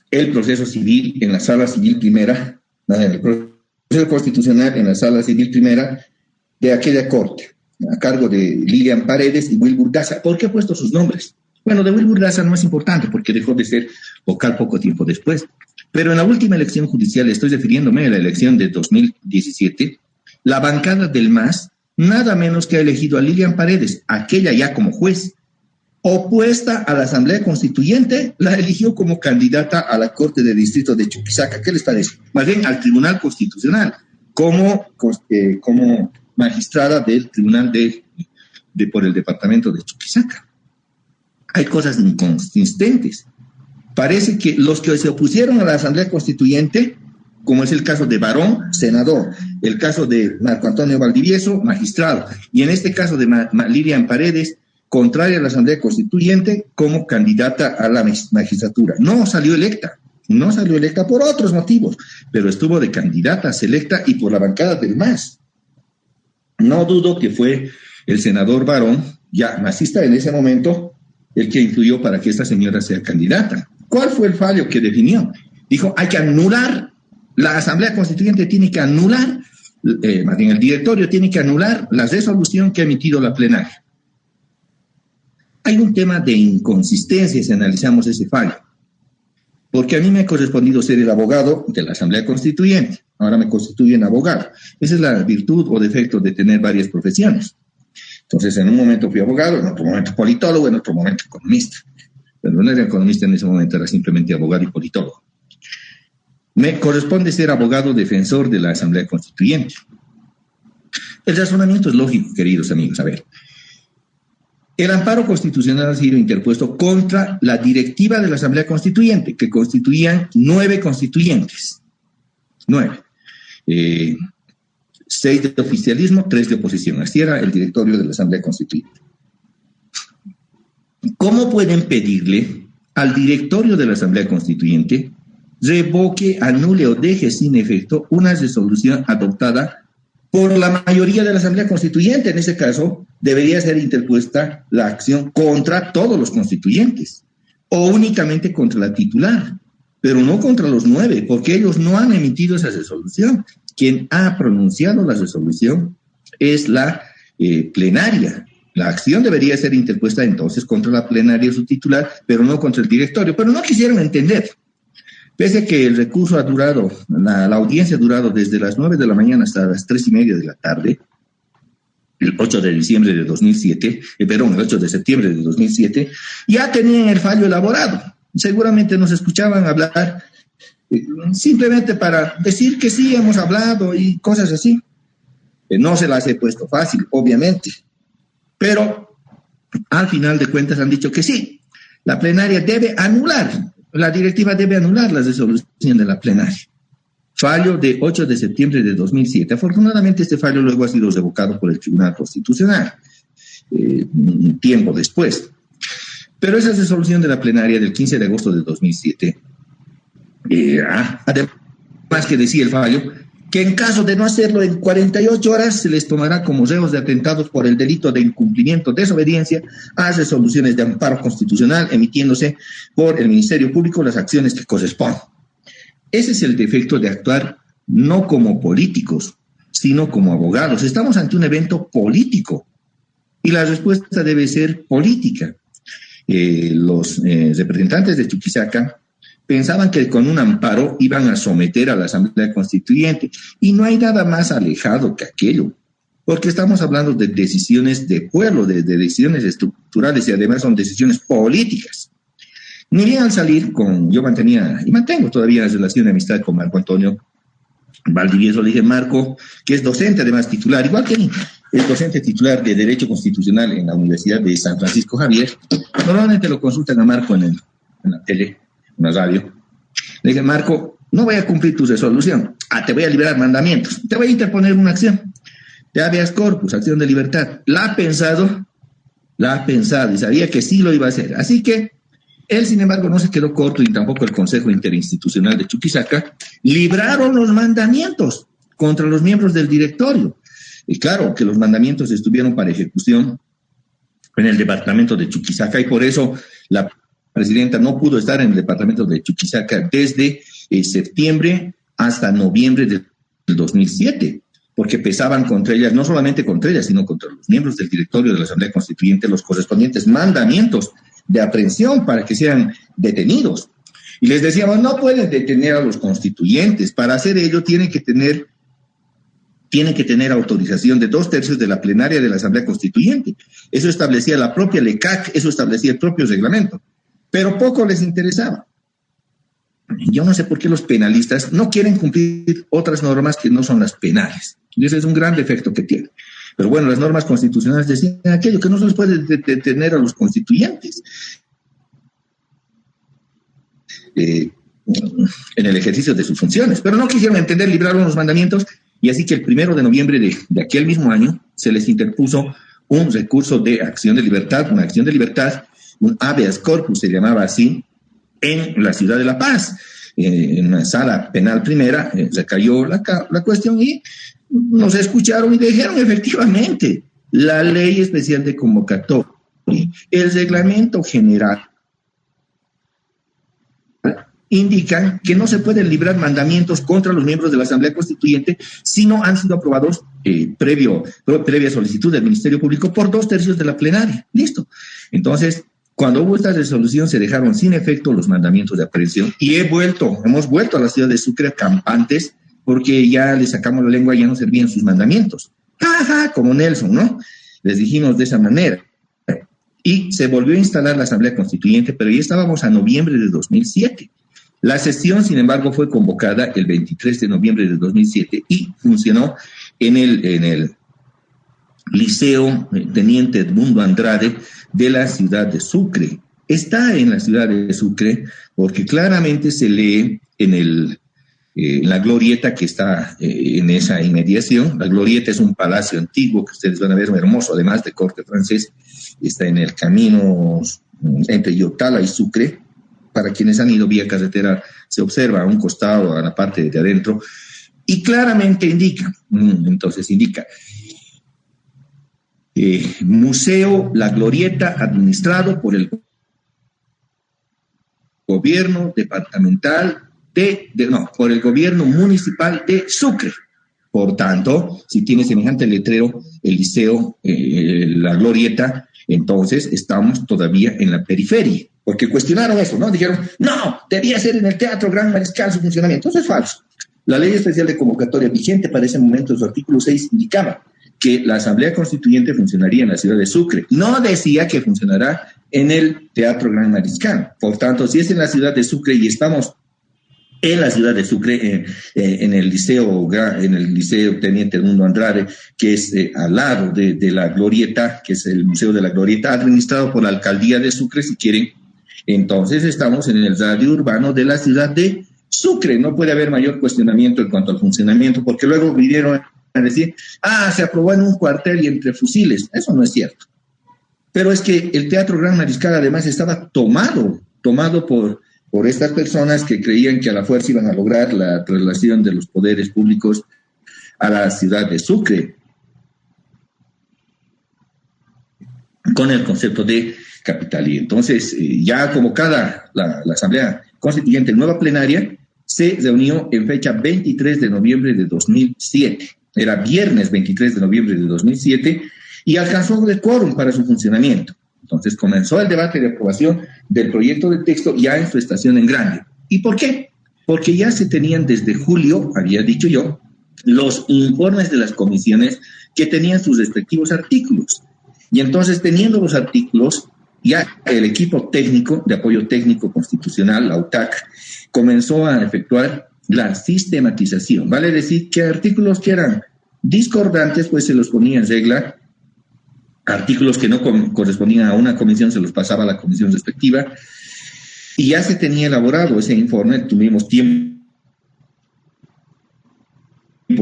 el proceso civil en la Sala Civil Primera, el proceso constitucional en la Sala Civil Primera de aquella corte, a cargo de Lilian Paredes y Wilbur Daza. ¿Por qué he puesto sus nombres? Bueno, de Wilbur Daza no es importante porque dejó de ser vocal poco tiempo después. Pero en la última elección judicial, estoy refiriéndome a la elección de 2017, la bancada del MAS nada menos que ha elegido a Lilian Paredes, aquella ya como juez, opuesta a la Asamblea Constituyente, la eligió como candidata a la Corte de Distrito de Chuquisaca. ¿Qué les parece? Más bien al Tribunal Constitucional, como magistrada del Tribunal por el Departamento de Chuquisaca. Hay cosas inconsistentes. Parece que los que se opusieron a la Asamblea Constituyente, como es el caso de Barón, senador, el caso de Marco Antonio Valdivieso, magistrado, y en este caso de Lilian Paredes, contraria a la Asamblea Constituyente, como candidata a la magistratura. No salió electa por otros motivos, pero estuvo de candidata selecta y por la bancada del MAS. No dudo que fue el senador Barón, ya masista en ese momento, el que influyó para que esta señora sea candidata. ¿Cuál fue el fallo que definió? Dijo, hay que anular, la Asamblea Constituyente tiene que anular, más bien el directorio tiene que anular la resolución que ha emitido la plenaria. Hay un tema de inconsistencia si analizamos ese fallo, porque a mí me ha correspondido ser el abogado de la Asamblea Constituyente. ahora me constituyo en abogado. Esa es la virtud o defecto de tener varias profesiones. Entonces, en un momento fui abogado, en otro momento politólogo, en otro momento economista. Pero no era economista en ese momento, era simplemente abogado y politólogo. Me corresponde ser abogado defensor de la Asamblea Constituyente. El razonamiento es lógico, queridos amigos. A ver, el amparo constitucional ha sido interpuesto contra la directiva de la Asamblea Constituyente, que constituían 9 constituyentes. 9. 6 de oficialismo, 3 de oposición. Así era el directorio de la Asamblea Constituyente. ¿Cómo pueden pedirle al directorio de la Asamblea Constituyente revoque, anule o deje sin efecto una resolución adoptada por la mayoría de la Asamblea Constituyente? En ese caso, debería ser interpuesta la acción contra todos los constituyentes o únicamente contra la titular, pero no contra los 9, porque ellos no han emitido esa resolución. Quien ha pronunciado la resolución es la plenaria. La acción debería ser interpuesta entonces contra la plenaria y su titular, pero no contra el directorio. Pero no quisieron entender. Pese a que el recurso ha durado, la audiencia ha durado desde las 9 de la mañana hasta las 3:30 de la tarde, el 8 de diciembre de 2007, el 8 de septiembre de 2007, ya tenían el fallo elaborado. Seguramente nos escuchaban hablar simplemente para decir que sí, hemos hablado y cosas así. No se las he puesto fácil, obviamente, pero al final de cuentas han dicho que sí, la plenaria debe anular, la directiva debe anular la resolución de la plenaria. Fallo de 8 de septiembre de 2007. Afortunadamente este fallo luego ha sido revocado por el Tribunal Constitucional, un tiempo después. Pero esa resolución de la plenaria del 15 de agosto de 2007, además que decía el fallo, que en caso de no hacerlo en 48 horas se les tomará como reos de atentados por el delito de incumplimiento, desobediencia a resoluciones de amparo constitucional emitiéndose por el Ministerio Público las acciones que corresponden. Ese es el defecto de actuar no como políticos, sino como abogados. Estamos ante un evento político y la respuesta debe ser política. Los representantes de Chuquisaca pensaban que con un amparo iban a someter a la Asamblea Constituyente y no hay nada más alejado que aquello, porque estamos hablando de decisiones de pueblo, de decisiones estructurales y además son decisiones políticas. Ni bien al salir, yo mantenía y mantengo todavía relación de amistad con Marco Antonio Valdivieso. Le dije, Marco, que es docente además titular, igual que es docente titular de Derecho Constitucional en la Universidad de San Francisco Javier. Normalmente lo consultan a Marco en la tele, en la radio. Le dije, Marco, no voy a cumplir tu resolución. Te voy a liberar mandamientos. Te voy a interponer una acción de habeas corpus, acción de libertad. La ha pensado y sabía que sí lo iba a hacer. Así que él, sin embargo, no se quedó corto y tampoco el Consejo Interinstitucional de Chuquisaca. Libraron los mandamientos contra los miembros del directorio. Y claro, que los mandamientos estuvieron para ejecución en el departamento de Chuquisaca y por eso la presidenta no pudo estar en el departamento de Chuquisaca desde septiembre hasta noviembre del 2007, porque pesaban contra ellas, no solamente contra ellas, sino contra los miembros del directorio de la Asamblea Constituyente, los correspondientes mandamientos de aprehensión para que sean detenidos. Y les decíamos, no pueden detener a los constituyentes. Para hacer ello tienen que tener autorización de 2/3 de la plenaria de la Asamblea Constituyente. Eso establecía la propia LECAC, eso establecía el propio reglamento. Pero poco les interesaba. Yo no sé por qué los penalistas no quieren cumplir otras normas que no son las penales. Y ese es un gran defecto que tienen. Pero bueno, las normas constitucionales decían aquello, que no se les puede detener a los constituyentes en el ejercicio de sus funciones. Pero no quisieron entender, libraron los mandamientos, y así que el 1 de noviembre de aquel mismo año se les interpuso un recurso de acción de libertad, una acción de libertad, un habeas corpus se llamaba así, en la ciudad de La Paz. En la sala penal primera recayó la cuestión y nos escucharon y dijeron efectivamente la ley especial de convocatoria, el reglamento general indican que no se pueden librar mandamientos contra los miembros de la Asamblea Constituyente si no han sido aprobados previa solicitud del Ministerio Público por 2/3 de la plenaria. Listo. Entonces, cuando hubo esta resolución se dejaron sin efecto los mandamientos de aprehensión y hemos vuelto a la ciudad de Sucre campantes porque ya le sacamos la lengua, ya no servían sus mandamientos. ¡Ja, como Nelson, ¿no? Les dijimos de esa manera. Y se volvió a instalar la Asamblea Constituyente, pero ya estábamos a noviembre de 2007. La sesión, sin embargo, fue convocada el 23 de noviembre de 2007 y funcionó en el Liceo Teniente Edmundo Andrade de la ciudad de Sucre. Está en la ciudad de Sucre porque claramente se lee en la glorieta que está en esa inmediación. La glorieta es un palacio antiguo que ustedes van a ver hermoso, además de corte francés. Está en el camino entre Yotala y Sucre. Para quienes han ido vía carretera, se observa a un costado, a la parte de adentro, y claramente indica, Museo La Glorieta, administrado por el gobierno departamental por el gobierno municipal de Sucre. Por tanto, si tiene semejante letrero el liceo, La Glorieta, entonces estamos todavía en la periferia, porque cuestionaron eso, ¿no? Dijeron, no, debía ser en el Teatro Gran Mariscal su funcionamiento. Eso es falso. La Ley Especial de Convocatoria vigente para ese momento, en su artículo 6, indicaba que la Asamblea Constituyente funcionaría en la ciudad de Sucre. No decía que funcionará en el Teatro Gran Mariscal. Por tanto, si es en la ciudad de Sucre y estamos en la ciudad de Sucre, en el liceo Teniente Edmundo Andrade, que es al lado de la Glorieta, que es el Museo de la Glorieta, administrado por la Alcaldía de Sucre, si quieren, entonces estamos en el radio urbano de la ciudad de Sucre. No puede haber mayor cuestionamiento en cuanto al funcionamiento, porque luego vinieron a decir, se aprobó en un cuartel y entre fusiles. Eso no es cierto. Pero es que el Teatro Gran Mariscal además estaba tomado por estas personas que creían que a la fuerza iban a lograr la traslación de los poderes públicos a la ciudad de Sucre, con el concepto de capital. Y entonces, ya convocada la Asamblea Constituyente nueva plenaria, se reunió en fecha 23 de noviembre de 2007. Era viernes 23 de noviembre de 2007 y alcanzó el quórum para su funcionamiento. Entonces comenzó el debate de aprobación del proyecto de texto ya en su estación en grande. ¿Y por qué? Porque ya se tenían desde julio, había dicho yo, los informes de las comisiones que tenían sus respectivos artículos. Y entonces, teniendo los artículos, ya el equipo técnico de apoyo técnico constitucional, la UTAC, comenzó a efectuar la sistematización. Vale decir que artículos que eran discordantes, pues se los ponía en regla. Artículos que no correspondían a una comisión se los pasaba a la comisión respectiva y ya se tenía elaborado ese informe. Tuvimos tiempo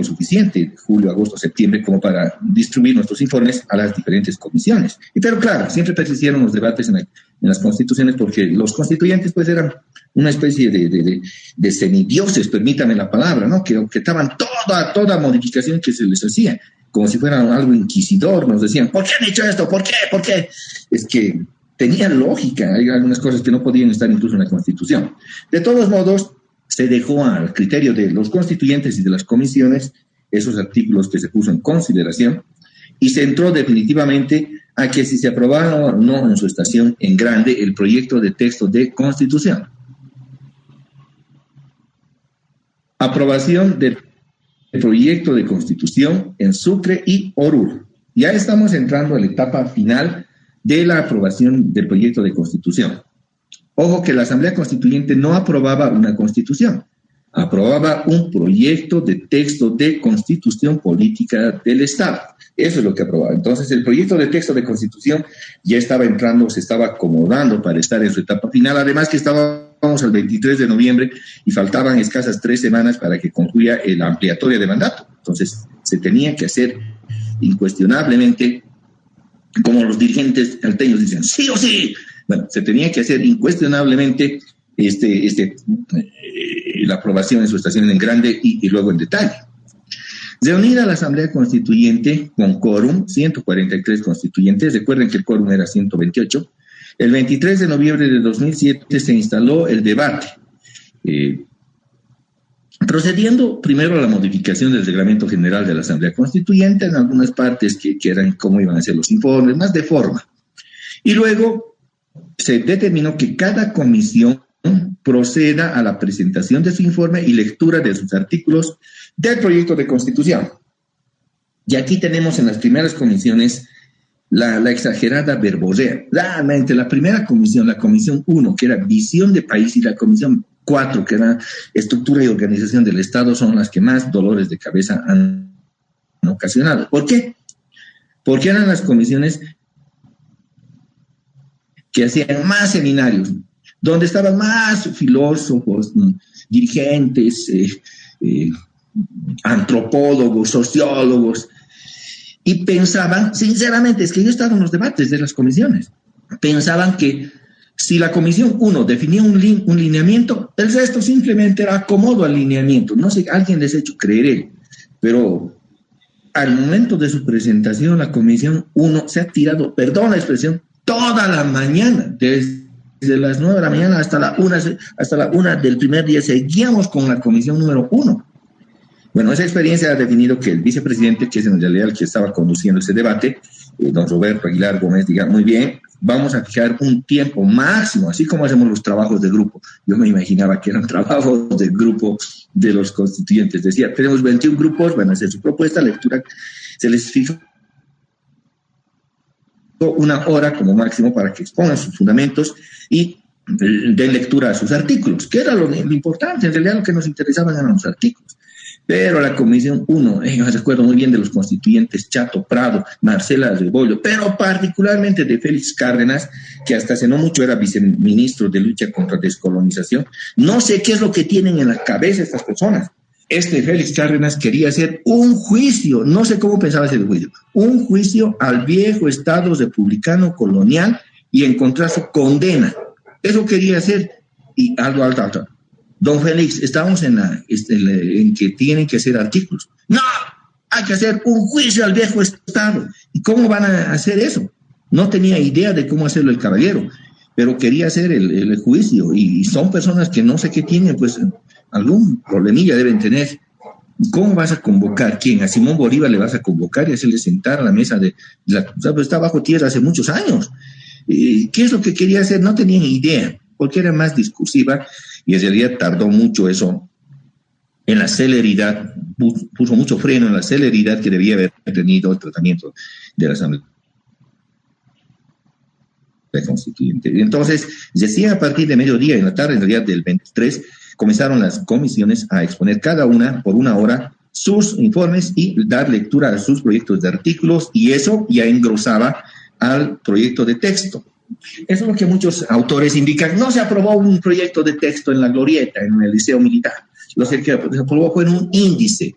suficiente, julio, agosto, septiembre, como para distribuir nuestros informes a las diferentes comisiones. Pero claro, siempre persistieron los debates en las constituciones porque los constituyentes pues eran una especie de semidioses, permítame la palabra, ¿no? Que objetaban toda modificación que se les hacía, como si fuera algo inquisidor. Nos decían, ¿por qué han hecho esto? ¿Por qué? ¿Por qué? Es que tenía lógica. Hay algunas cosas que no podían estar incluso en la Constitución. De todos modos, se dejó al criterio de los constituyentes y de las comisiones esos artículos que se puso en consideración y se entró definitivamente a que si se aprobaba o no en su estación en grande el proyecto de texto de Constitución. Aprobación del proyecto de Constitución en Sucre y Oruro. Ya estamos entrando a la etapa final de la aprobación del proyecto de Constitución. Ojo que la Asamblea Constituyente no aprobaba una Constitución, aprobaba un proyecto de texto de Constitución Política del Estado. Eso es lo que aprobaba. Entonces, el proyecto de texto de Constitución ya estaba entrando, se estaba acomodando para estar en su etapa final. Además que estábamos al 23 de noviembre y faltaban escasas 3 semanas para que concluya la ampliatoria de mandato. Entonces, se tenía que hacer incuestionablemente, como los dirigentes alteños dicen, sí o sí. Bueno, se tenía que hacer incuestionablemente la aprobación en su estación en grande y luego en detalle. Reunida la Asamblea Constituyente con quórum, 143 constituyentes, recuerden que el quórum era 128, el 23 de noviembre de 2007 se instaló el debate, procediendo primero a la modificación del reglamento general de la Asamblea Constituyente, en algunas partes que eran cómo iban a ser los informes, más de forma. Y luego se determinó que cada comisión proceda a la presentación de su informe y lectura de sus artículos del proyecto de constitución. Y aquí tenemos en las primeras comisiones la exagerada verborrea. Realmente, la primera comisión, la comisión 1, que era visión de país, y la comisión 4, que era estructura y organización del Estado, son las que más dolores de cabeza han ocasionado. ¿Por qué? Porque eran las comisiones que hacían más seminarios, donde estaban más filósofos, dirigentes, antropólogos, sociólogos, y pensaban, sinceramente, es que yo he estado en los debates de las comisiones, pensaban que si la comisión 1 definía un lineamiento, el resto simplemente era acomodo al lineamiento. No sé, alguien les ha hecho creer, pero al momento de su presentación, la comisión 1 se ha tirado, perdón la expresión, toda la mañana, desde las 9 de la mañana hasta la 1 del primer día, seguíamos con la comisión número 1. Bueno, esa experiencia ha definido que el vicepresidente, que es en realidad el que estaba conduciendo ese debate, don Roberto Aguilar Gómez, diga, muy bien, vamos a fijar un tiempo máximo, así como hacemos los trabajos de grupo. Yo me imaginaba que eran trabajos de grupo de los constituyentes. Decía, tenemos 21 grupos, van a hacer su propuesta, lectura, se les fijó 1 hora como máximo para que expongan sus fundamentos y den lectura a sus artículos, que era lo importante. En realidad lo que nos interesaban eran los artículos. Pero la comisión 1, yo me recuerdo muy bien de los constituyentes Chato Prado, Marcela Rebollo, pero particularmente de Félix Cárdenas, que hasta hace no mucho era viceministro de lucha contra descolonización. No sé qué es lo que tienen en la cabeza estas personas. Este Félix Cárdenas quería hacer un juicio, no sé cómo pensaba hacer el juicio, un juicio al viejo Estado republicano colonial y encontrar su condena. Eso quería hacer, y alto. Don Félix, estamos en que tienen que hacer artículos. No, hay que hacer un juicio al viejo Estado. ¿Y cómo van a hacer eso? No tenía idea de cómo hacerlo el caballero, pero quería hacer el juicio. Y son personas que no sé qué tienen, pues algún problemilla deben tener. ¿Cómo vas a convocar? ¿Quién? A Simón Bolívar le vas a convocar y hacerle sentar a la mesa está bajo tierra hace muchos años. ¿Qué es lo que quería hacer? No tenían idea, porque era más discursiva. Y en realidad tardó mucho eso en la celeridad, puso mucho freno en la celeridad que debía haber tenido el tratamiento de la Asamblea Constituyente. Entonces, decía a partir de mediodía, en la tarde, en realidad del 23, comenzaron las comisiones a exponer cada una por 1 hora sus informes y dar lectura a sus proyectos de artículos, y eso ya engrosaba al proyecto de texto. Eso es lo que muchos autores indican. No se aprobó un proyecto de texto en la Glorieta, en el Liceo Militar. Lo que se aprobó fue en un índice.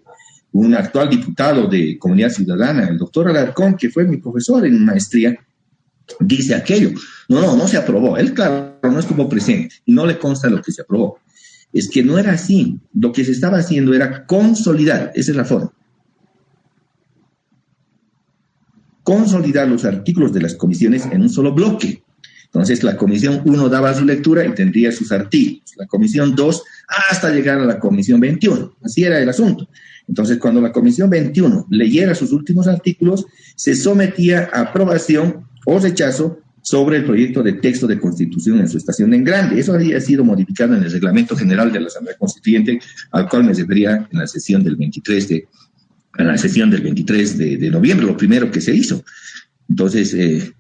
Un actual diputado de Comunidad Ciudadana, el doctor Alarcón, que fue mi profesor en maestría, dice aquello. No se aprobó. Él, claro, no estuvo presente y no le consta lo que se aprobó. Es que no era así. Lo que se estaba haciendo era consolidar, esa es la forma. Consolidar los artículos de las comisiones en un solo bloque. Entonces, la comisión 1 daba su lectura y tendría sus artículos. La comisión 2 hasta llegar a la comisión 21. Así era el asunto. Entonces, cuando la comisión 21 leyera sus últimos artículos, se sometía a aprobación o rechazo sobre el proyecto de texto de constitución en su estación en grande. Eso había sido modificado en el reglamento general de la Asamblea Constituyente, al cual me refería en la sesión del 23 de noviembre, lo primero que se hizo. Entonces,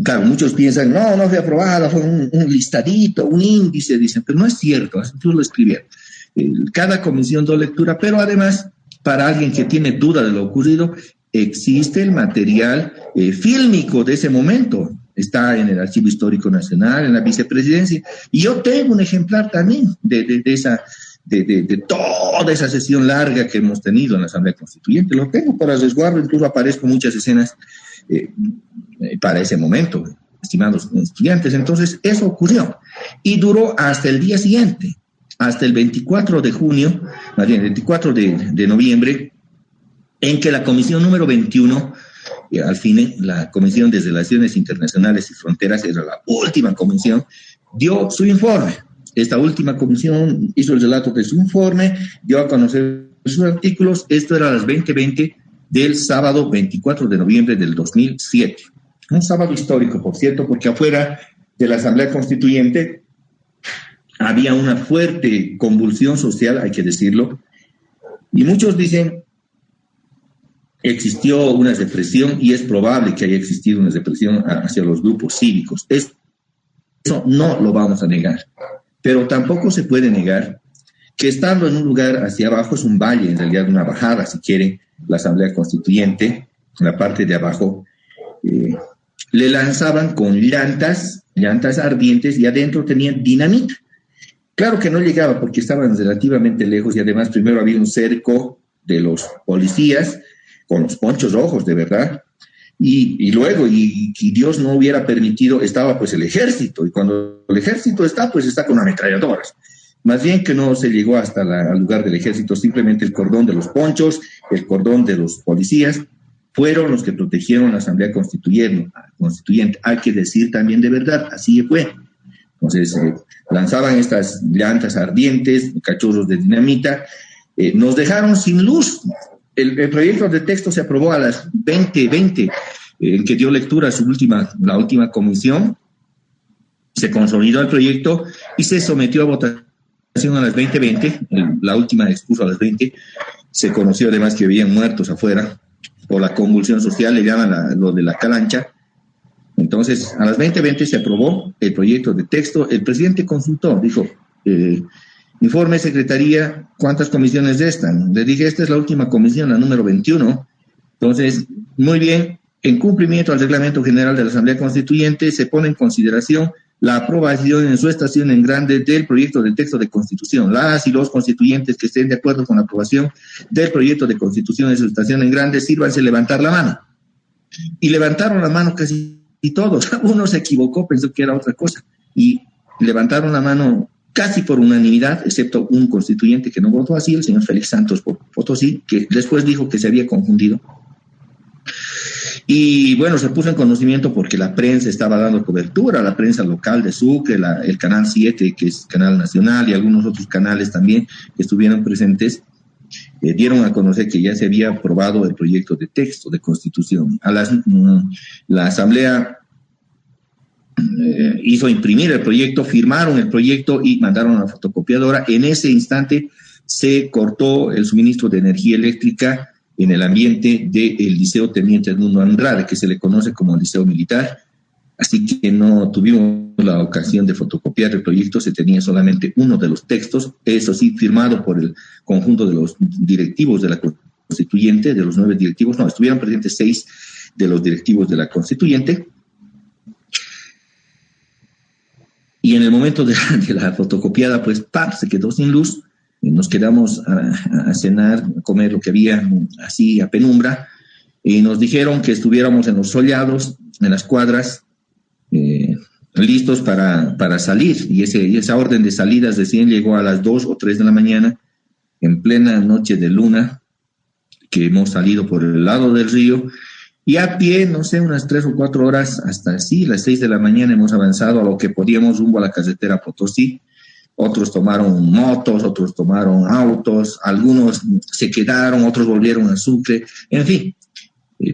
claro, muchos piensan, no fue aprobada, fue un listadito, un índice, dicen, pero no es cierto, así tú lo escribieron. Cada comisión dio lectura, pero además, para alguien que tiene duda de lo ocurrido, existe el material fílmico de ese momento. Está en el Archivo Histórico Nacional, en la Vicepresidencia, y yo tengo un ejemplar también de toda esa sesión larga que hemos tenido en la Asamblea Constituyente. Lo tengo para resguardo, incluso aparezco muchas escenas para ese momento, estimados estudiantes. Entonces, eso ocurrió y duró hasta el día siguiente, hasta el 24 de junio, más bien, el 24 de noviembre, en que la comisión número 21, al fin, la Comisión de Relaciones Internacionales y Fronteras, era la última comisión, dio su informe. Esta última comisión hizo el relato de su informe, dio a conocer sus artículos. Esto era a las 20:20 del sábado 24 de noviembre del 2007. Un sábado histórico, por cierto, porque afuera de la Asamblea Constituyente había una fuerte convulsión social, hay que decirlo, Y muchos dicen, existió una represión y es probable que haya existido una represión hacia los grupos cívicos. Eso no lo vamos a negar, pero tampoco se puede negar que estando en un lugar hacia abajo, es un valle, en realidad una bajada, si quieren, la Asamblea Constituyente, en la parte de abajo, le lanzaban con llantas ardientes y adentro tenían dinamita. Claro que no llegaba porque estaban relativamente lejos y además primero había un cerco de los policías con los ponchos rojos, de verdad, y luego, y Dios no hubiera permitido, estaba pues el ejército, y cuando el ejército está, pues está con ametralladoras. Más bien que no se llegó hasta el lugar del ejército, simplemente el cordón de los ponchos, el cordón de los policías, fueron los que protegieron la Asamblea Constituyente. Hay que decir también de verdad, así fue. Entonces, lanzaban estas llantas ardientes, cachorros de dinamita, nos dejaron sin luz. El proyecto de texto se aprobó a las 20:20, en que dio lectura a la última comisión. Se consolidó el proyecto y se sometió a votación a las 20:20, la última expuso a las 20, se conoció además que habían muertos afuera por la convulsión social, le llaman lo de la calancha. Entonces, a las 20:20 se aprobó el proyecto de texto, el presidente consultó, dijo, informe secretaría, ¿cuántas comisiones restan? Le dije, esta es la última comisión, la número 21, entonces, muy bien, en cumplimiento al reglamento general de la Asamblea Constituyente, se pone en consideración la aprobación en su estación en grande del proyecto de texto de constitución. Las y los constituyentes que estén de acuerdo con la aprobación del proyecto de constitución en su estación en grande, sírvanse levantar la mano. Y levantaron la mano casi todos. Uno se equivocó, pensó que era otra cosa. Y levantaron la mano casi por unanimidad, excepto un constituyente que no votó así, el señor Félix Santos Potosí, que después dijo que se había confundido. Y bueno, se puso en conocimiento porque la prensa estaba dando cobertura, la prensa local de Sucre, el Canal 7, que es canal nacional, y algunos otros canales también que estuvieron presentes, dieron a conocer que ya se había aprobado el proyecto de texto de constitución. La Asamblea hizo imprimir el proyecto, firmaron el proyecto y mandaron a la fotocopiadora. En ese instante se cortó el suministro de energía eléctrica en el ambiente del Liceo Teniente Edmundo Andrade, que se le conoce como Liceo Militar, así que no tuvimos la ocasión de fotocopiar el proyecto, se tenía solamente uno de los textos, eso sí, firmado por el conjunto de los directivos de la Constituyente, de los 9 directivos, no, estuvieron presentes 6 de los directivos de la Constituyente, y en el momento de la fotocopiada, pues, ¡pam!, se quedó sin luz. Nos quedamos a cenar, a comer lo que había así a penumbra, y nos dijeron que estuviéramos en los sollados, en las cuadras, listos para salir, y esa orden de salidas recién llegó a las 2 o 3 de la mañana, en plena noche de luna, que hemos salido por el lado del río, y a pie, no sé, unas 3 o 4 horas, hasta así, las 6 de la mañana hemos avanzado a lo que podíamos rumbo a la carretera Potosí. Otros tomaron motos, otros tomaron autos, algunos se quedaron, otros volvieron a Sucre, en fin,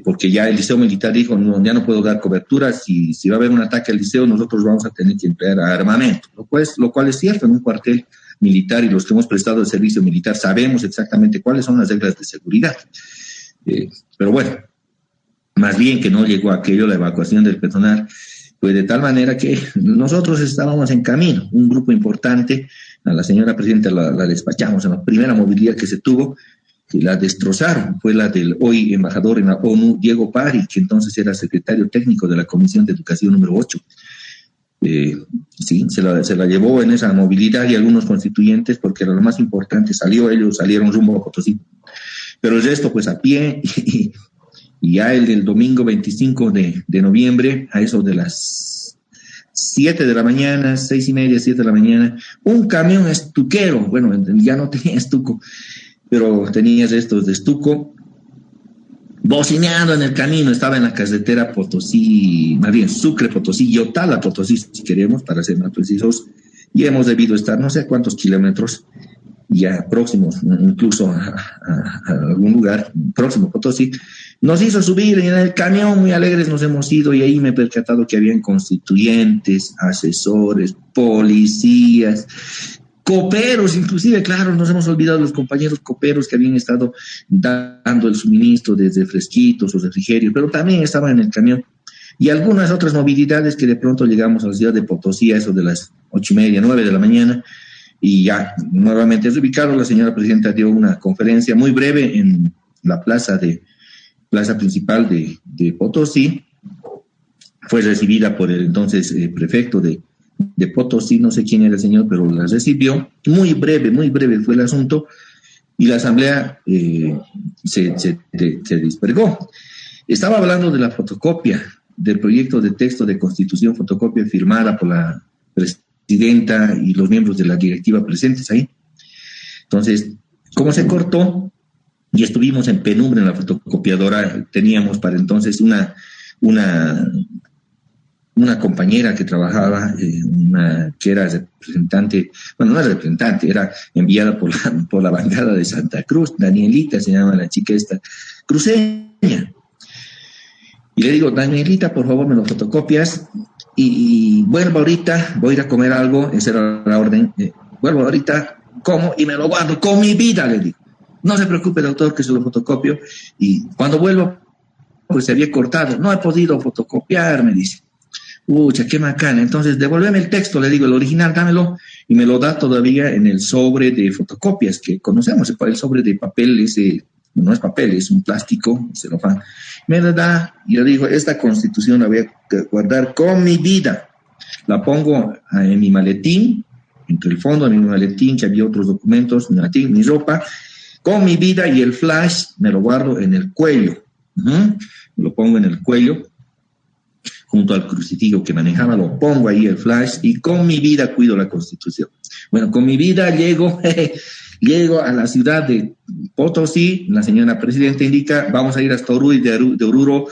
porque ya el Liceo Militar dijo, no, ya no puedo dar cobertura, si va a haber un ataque al liceo, nosotros vamos a tener que emplear armamento, lo cual es cierto, en un cuartel militar, y los que hemos prestado el servicio militar sabemos exactamente cuáles son las reglas de seguridad. Pero bueno, más bien que no llegó aquello, la evacuación del personal, pues de tal manera que nosotros estábamos en camino, un grupo importante, a la señora presidenta la despachamos en la primera movilidad que se tuvo, y la destrozaron, fue la del hoy embajador en la ONU, Diego Pari, que entonces era secretario técnico de la Comisión de Educación número 8. Sí, se la llevó en esa movilidad y algunos constituyentes, porque era lo más importante, ellos salieron rumbo a Potosí. Pero el resto, pues a pie, y ya el domingo 25 de noviembre, a eso de las 7 de la mañana, 6:30, 7 de la mañana, un camión estuquero, bueno, ya no tenía estuco, pero tenía restos de estuco, bocineando en el camino, estaba en la carretera Potosí, más bien Sucre, Potosí, Yotala, Potosí, si queremos, para ser más precisos, y hemos debido estar no sé cuántos kilómetros, ya próximos, incluso a algún lugar próximo, Potosí. Nos hizo subir en el camión, muy alegres nos hemos ido, y ahí me he percatado que habían constituyentes, asesores, policías, coperos, inclusive, claro, nos hemos olvidado de los compañeros coperos que habían estado dando el suministro desde fresquitos o refrigerios, pero también estaban en el camión. Y algunas otras movilidades que de pronto llegamos a la ciudad de Potosí a eso de las 8:30, 9 de la mañana, y ya nuevamente reubicados. La señora presidenta dio una conferencia muy breve en la plaza principal de Potosí. Fue recibida por el entonces prefecto de Potosí, no sé quién era el señor, pero la recibió. Muy breve fue el asunto, y la asamblea se dispergó. Estaba hablando de la fotocopia del proyecto de texto de constitución, fotocopia firmada por la presidenta y los miembros de la directiva presentes ahí. Entonces, como se cortó y estuvimos en penumbra en la fotocopiadora, teníamos para entonces una compañera que trabajaba, que era representante, bueno, no era representante, era enviada por la bancada de Santa Cruz, Danielita se llama la chica esta, cruceña. Y le digo, Danielita, por favor, me lo fotocopias y vuelvo ahorita, voy a ir a comer algo, esa era la orden, vuelvo ahorita, como y me lo guardo con mi vida, le digo. No se preocupe, doctor, que se lo fotocopio, y cuando vuelvo, pues se había cortado, no he podido fotocopiar, me dice. Ucha, qué macana. Entonces, devuélveme el texto, le digo, el original, dámelo, y me lo da todavía en el sobre de fotocopias que conocemos, el sobre de papel, ese, no es papel, es un plástico, celofán. Me lo da, y yo digo, esta constitución la voy a guardar con mi vida. La pongo en mi maletín, entre el fondo de mi maletín, que había otros documentos, mi maletín, mi ropa, con mi vida, y el flash me lo guardo en el cuello. Me lo pongo en el cuello, junto al crucifijo que manejaba, lo pongo ahí el flash, y con mi vida cuido la Constitución. Bueno, con mi vida llego a la ciudad de Potosí. La señora presidenta indica, vamos a ir hasta Oruro, y de Oruro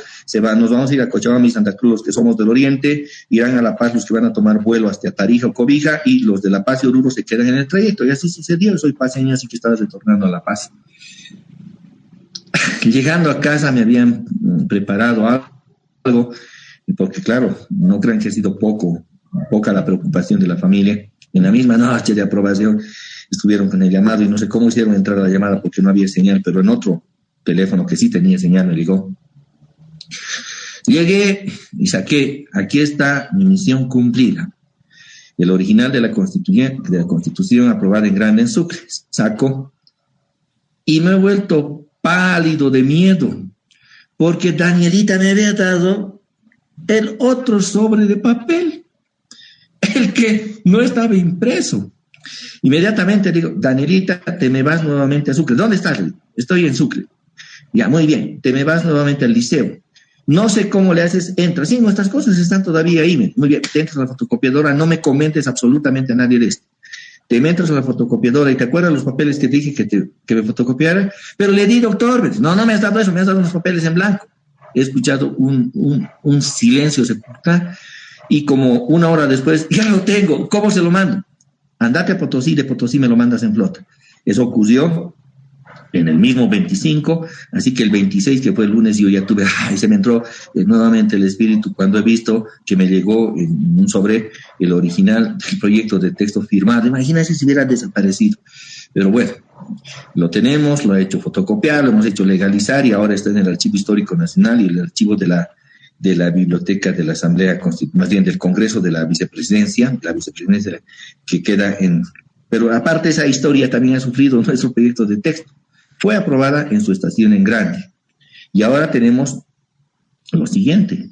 nos vamos a ir a Cochabamba y Santa Cruz, los que somos del oriente, irán a La Paz los que van a tomar vuelo hasta Tarija o Cobija, y los de La Paz y Oruro se quedan en el trayecto. Y así sucedió. Yo soy paseño, así que estaba retornando a La Paz. Llegando a casa me habían preparado algo, porque claro, no crean que ha sido poca la preocupación de la familia. En la misma noche de aprobación estuvieron con el llamado, y no sé cómo hicieron entrar a la llamada porque no había señal, pero en otro teléfono que sí tenía señal me llegó. Llegué y saqué, aquí está mi misión cumplida. El original de la Constitución aprobada en grande en Sucre. Saco y me he vuelto pálido de miedo, porque Danielita me había dado el otro sobre de papel, el que no estaba impreso. Inmediatamente digo, Danielita, te me vas nuevamente a Sucre. ¿Dónde estás? Estoy en Sucre. Ya, muy bien, te me vas nuevamente al liceo. No sé cómo le haces, entras. Sí, nuestras cosas están todavía ahí. Muy bien, te entras a la fotocopiadora, no me comentes absolutamente a nadie de esto. Te metes a la fotocopiadora y te acuerdas los papeles que dije que me fotocopiara, pero le di, doctor, no me has dado eso, me has dado unos papeles en blanco. He escuchado un silencio sepulcral, y como una hora después, ya lo tengo, ¿cómo se lo mando? Andate a Potosí, de Potosí me lo mandas en flota. Eso ocurrió en el mismo 25, así que el 26, que fue el lunes, yo ya tuve, se me entró nuevamente el espíritu cuando he visto que me llegó en un sobre el original del proyecto de texto firmado. Imagínense si hubiera desaparecido. Pero bueno, lo tenemos, lo he hecho fotocopiar, lo hemos hecho legalizar, y ahora está en el Archivo Histórico Nacional y el archivo de la Biblioteca de la Asamblea, más bien del Congreso de la Vicepresidencia que queda en... Pero aparte, esa historia también ha sufrido nuestro proyecto de texto. Fue aprobada en su estación en grande. Y ahora tenemos lo siguiente: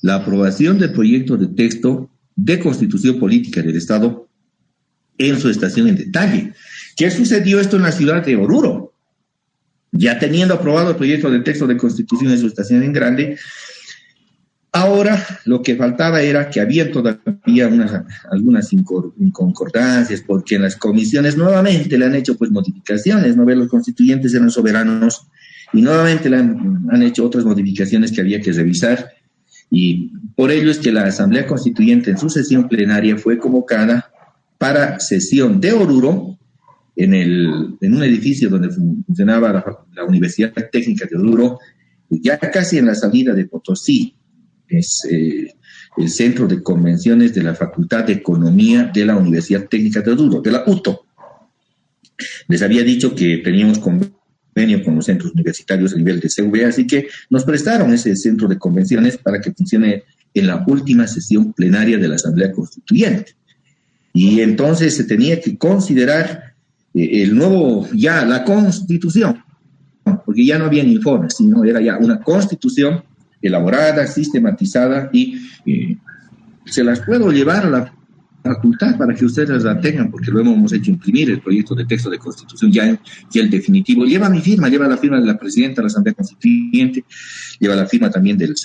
la aprobación del proyecto de texto de Constitución Política del Estado en su estación en detalle. ¿Qué sucedió esto en la ciudad de Oruro? Ya teniendo aprobado el proyecto de texto de Constitución en su estación en grande, ahora lo que faltaba era que había todavía algunas inconcordancias, porque en las comisiones nuevamente le han hecho pues modificaciones, ¿no? Los constituyentes eran soberanos y nuevamente le han hecho otras modificaciones que había que revisar, y por ello es que la Asamblea Constituyente en su sesión plenaria fue convocada para sesión de Oruro, en un edificio donde funcionaba la Universidad Técnica de Oruro, ya casi en la salida de Potosí. es el Centro de Convenciones de la Facultad de Economía de la Universidad Técnica de Oruro, de la UTO. Les había dicho que teníamos convenio con los centros universitarios a nivel de CV, así que nos prestaron ese centro de convenciones para que funcione en la última sesión plenaria de la Asamblea Constituyente. Y entonces se tenía que considerar la Constitución, porque ya no habían informes, sino era ya una Constitución elaborada, sistematizada, y se las puedo llevar a la facultad para que ustedes la tengan, porque lo hemos hecho imprimir, el proyecto de texto de Constitución, ya el definitivo. Lleva mi firma, lleva la firma de la presidenta de la Asamblea Constituyente, lleva la firma también del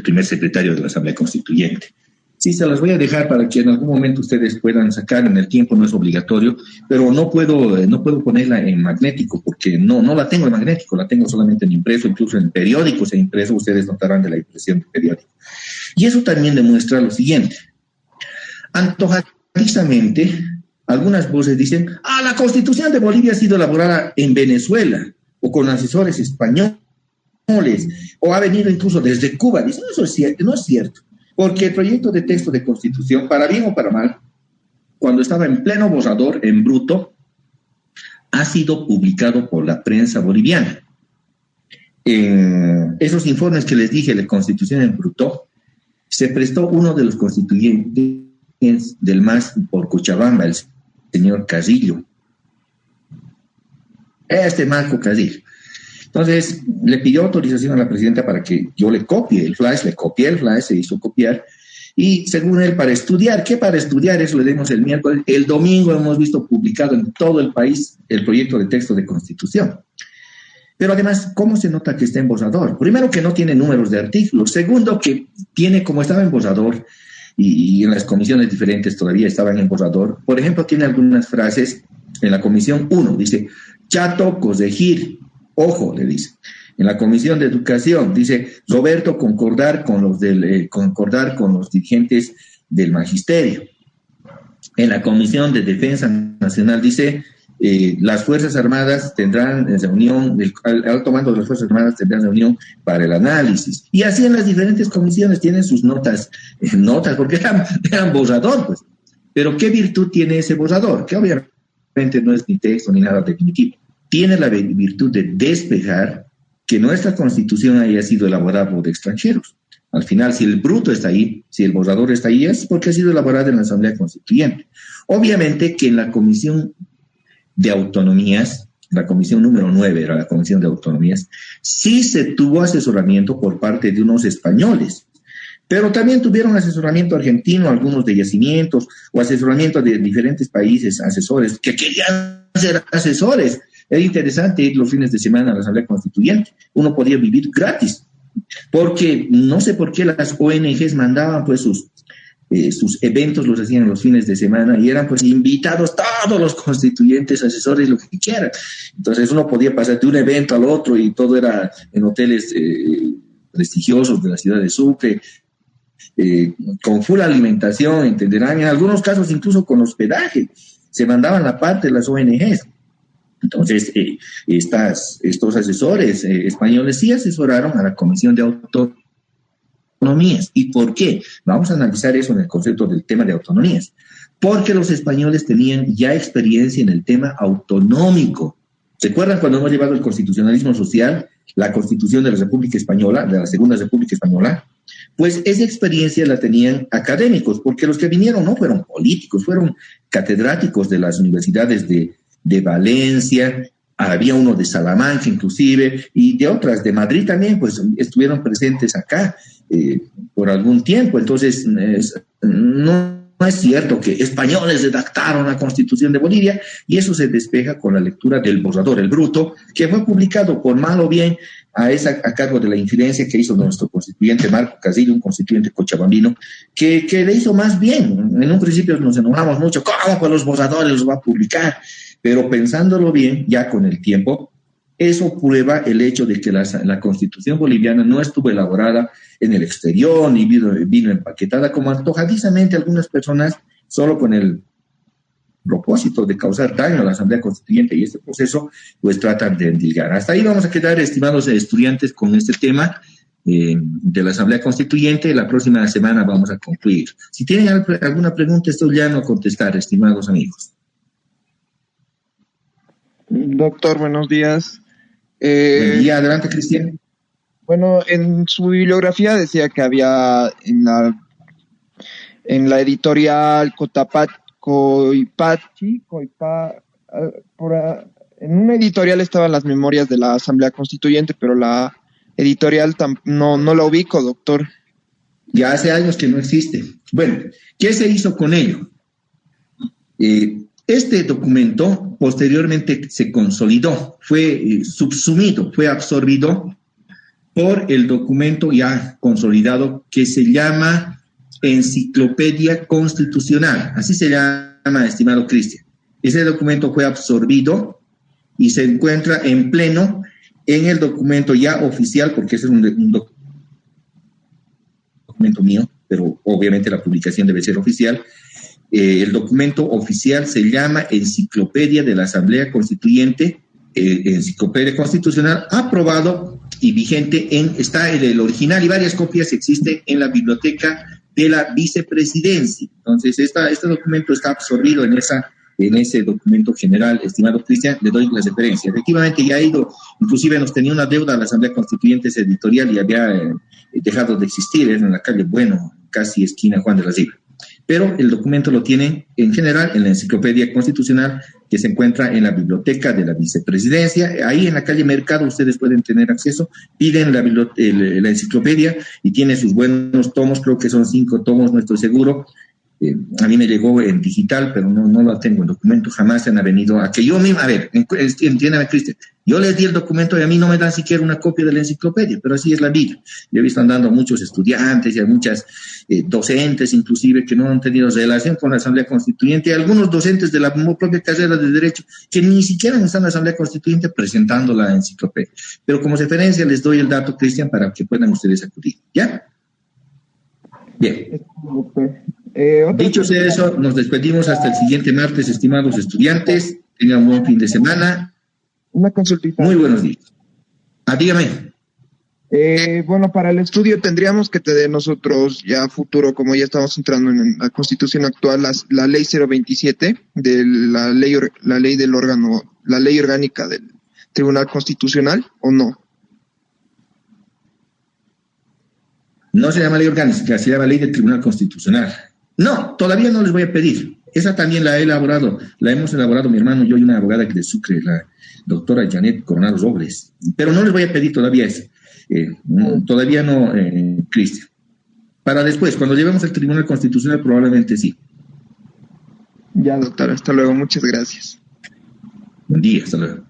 primer secretario de la Asamblea Constituyente. Sí, se las voy a dejar para que en algún momento ustedes puedan sacar en el tiempo, no es obligatorio, pero no puedo ponerla en magnético, porque no la tengo en magnético, la tengo solamente en impreso, incluso en periódicos e impreso, ustedes notarán de la impresión de periódico. Y eso también demuestra lo siguiente: antojadizamente, algunas voces dicen, la Constitución de Bolivia ha sido elaborada en Venezuela, o con asesores españoles, o ha venido incluso desde Cuba. Dicen, eso es cierto, no es cierto. Porque el proyecto de texto de Constitución, para bien o para mal, cuando estaba en pleno borrador, en bruto, ha sido publicado por la prensa boliviana. En esos informes que les dije de Constitución en bruto, se prestó uno de los constituyentes del MAS por Cochabamba, el señor Carrillo. Marco Carrillo. Entonces, le pidió autorización a la presidenta para que yo le copié el flash, se hizo copiar, y según él, para estudiar. ¿Qué para estudiar? Eso le dimos el miércoles. El domingo hemos visto publicado en todo el país el proyecto de texto de Constitución. Pero además, ¿cómo se nota que está en borrador? Primero, que no tiene números de artículos. Segundo, que tiene, como estaba en borrador, y en las comisiones diferentes todavía estaban en borrador, por ejemplo, tiene algunas frases en la comisión 1, dice, chato, corregir. Ojo, le dice. En la Comisión de Educación dice, Roberto, concordar con los dirigentes del magisterio. En la Comisión de Defensa Nacional dice, las Fuerzas Armadas tendrán reunión, el alto mando de las Fuerzas Armadas tendrán reunión para el análisis. Y así en las diferentes comisiones tienen sus notas, porque eran borrador, pues. Pero ¿qué virtud tiene ese borrador? Que obviamente no es ni texto ni nada definitivo. Tiene la virtud de despejar que nuestra Constitución haya sido elaborada por extranjeros. Al final, si el bruto está ahí, si el borrador está ahí, es porque ha sido elaborada en la Asamblea Constituyente. Obviamente que en la Comisión de Autonomías, la comisión número 9 era la Comisión de Autonomías, sí se tuvo asesoramiento por parte de unos españoles, pero también tuvieron asesoramiento argentino, algunos de yacimientos, o asesoramiento de diferentes países, asesores, que querían ser asesores. Era interesante ir los fines de semana a la Asamblea Constituyente. Uno podía vivir gratis, porque no sé por qué las ONGs mandaban pues sus eventos, los hacían los fines de semana, y eran pues invitados todos los constituyentes, asesores, lo que quieran. Entonces uno podía pasar de un evento al otro, y todo era en hoteles prestigiosos de la ciudad de Sucre, con full alimentación, entenderán, en algunos casos incluso con hospedaje. Se mandaban la parte de las ONGs. Entonces, estos asesores españoles sí asesoraron a la Comisión de Autonomías. ¿Y por qué? Vamos a analizar eso en el concepto del tema de autonomías. Porque los españoles tenían ya experiencia en el tema autonómico. ¿Se acuerdan cuando hemos llevado el constitucionalismo social, la Constitución de la República Española, de la Segunda República Española? Pues esa experiencia la tenían académicos, porque los que vinieron no fueron políticos, fueron catedráticos de las universidades de Valencia, había uno de Salamanca inclusive, y de otras, de Madrid también, pues estuvieron presentes acá por algún tiempo. Entonces, no es cierto que españoles redactaron la Constitución de Bolivia, y eso se despeja con la lectura del borrador, el bruto, que fue publicado por mal o bien a cargo de la infidencia que hizo nuestro constituyente Marco Carrillo, un constituyente cochabambino, que le hizo más bien. En un principio nos enojamos mucho, ¿cómo con los borradores los va a publicar? Pero pensándolo bien, ya con el tiempo, eso prueba el hecho de que la Constitución boliviana no estuvo elaborada en el exterior, ni vino empaquetada como antojadizamente algunas personas, solo con el propósito de causar daño a la Asamblea Constituyente y este proceso, pues tratan de endilgar. Hasta ahí vamos a quedar, estimados estudiantes, con este tema. de la Asamblea Constituyente. La próxima semana vamos a concluir. Si tienen alguna pregunta, estoy llano a contestar, estimados amigos. Doctor, buenos días. Buen día, adelante, Cristian. Bueno, en su bibliografía decía que había en la editorial en una editorial estaban las memorias de la Asamblea Constituyente, pero la editorial no la ubico, doctor. Ya hace años que no existe. Bueno, ¿qué se hizo con ello? Este documento posteriormente se consolidó, fue subsumido, fue absorbido por el documento ya consolidado que se llama Enciclopedia Constitucional. Así se llama, estimado Cristian. Ese documento fue absorbido y se encuentra en pleno en el documento ya oficial, porque ese es un documento mío, pero obviamente la publicación debe ser oficial. El documento oficial se llama Enciclopedia de la Asamblea Constituyente, Enciclopedia Constitucional, aprobado y vigente está el original y varias copias existen en la biblioteca de la vicepresidencia. Entonces, este documento está absorbido en ese documento general, estimado Cristian, le doy las referencias. Efectivamente, ya ha ido, inclusive nos tenía una deuda a la Asamblea Constituyente, ese editorial, y había dejado de existir, era en la calle Bueno, casi esquina Juan de la Riva. Pero el documento lo tienen en general en la Enciclopedia Constitucional que se encuentra en la biblioteca de la vicepresidencia. Ahí en la calle Mercado ustedes pueden tener acceso, piden la enciclopedia y tiene sus buenos tomos, creo que son 5 tomos, no estoy seguro. A mí me llegó en digital, pero no lo tengo en documento, jamás se han venido a que yo mismo, a ver, entiéndame, Cristian, yo les di el documento y a mí no me dan siquiera una copia de la enciclopedia, pero así es la vida. Yo he visto andando a muchos estudiantes y a muchas docentes inclusive que no han tenido relación con la Asamblea Constituyente, y algunos docentes de la propia carrera de Derecho que ni siquiera están en la Asamblea Constituyente presentando la enciclopedia. Pero como referencia les doy el dato, Cristian, para que puedan ustedes acudir, ¿ya? Bien. Dicho sea eso, nos despedimos hasta el siguiente martes, estimados estudiantes. Tengan un buen fin de semana. Una consultita. Muy buenos días. Dígame. Bueno, para el estudio tendríamos que tener nosotros ya a futuro, como ya estamos entrando en la Constitución actual, la ley 027 de la ley del órgano, la ley orgánica del Tribunal Constitucional, ¿o no? No se llama ley orgánica, se llama ley del Tribunal Constitucional. No, todavía no les voy a pedir. Esa también la he elaborado, la hemos elaborado mi hermano y yo y una abogada de Sucre, la doctora Janet Coronado Robles. Pero no les voy a pedir todavía eso. Todavía no, Cristian. Para después, cuando lleguemos al Tribunal Constitucional, probablemente sí. Ya, doctora, hasta luego, muchas gracias. Buen día, hasta luego.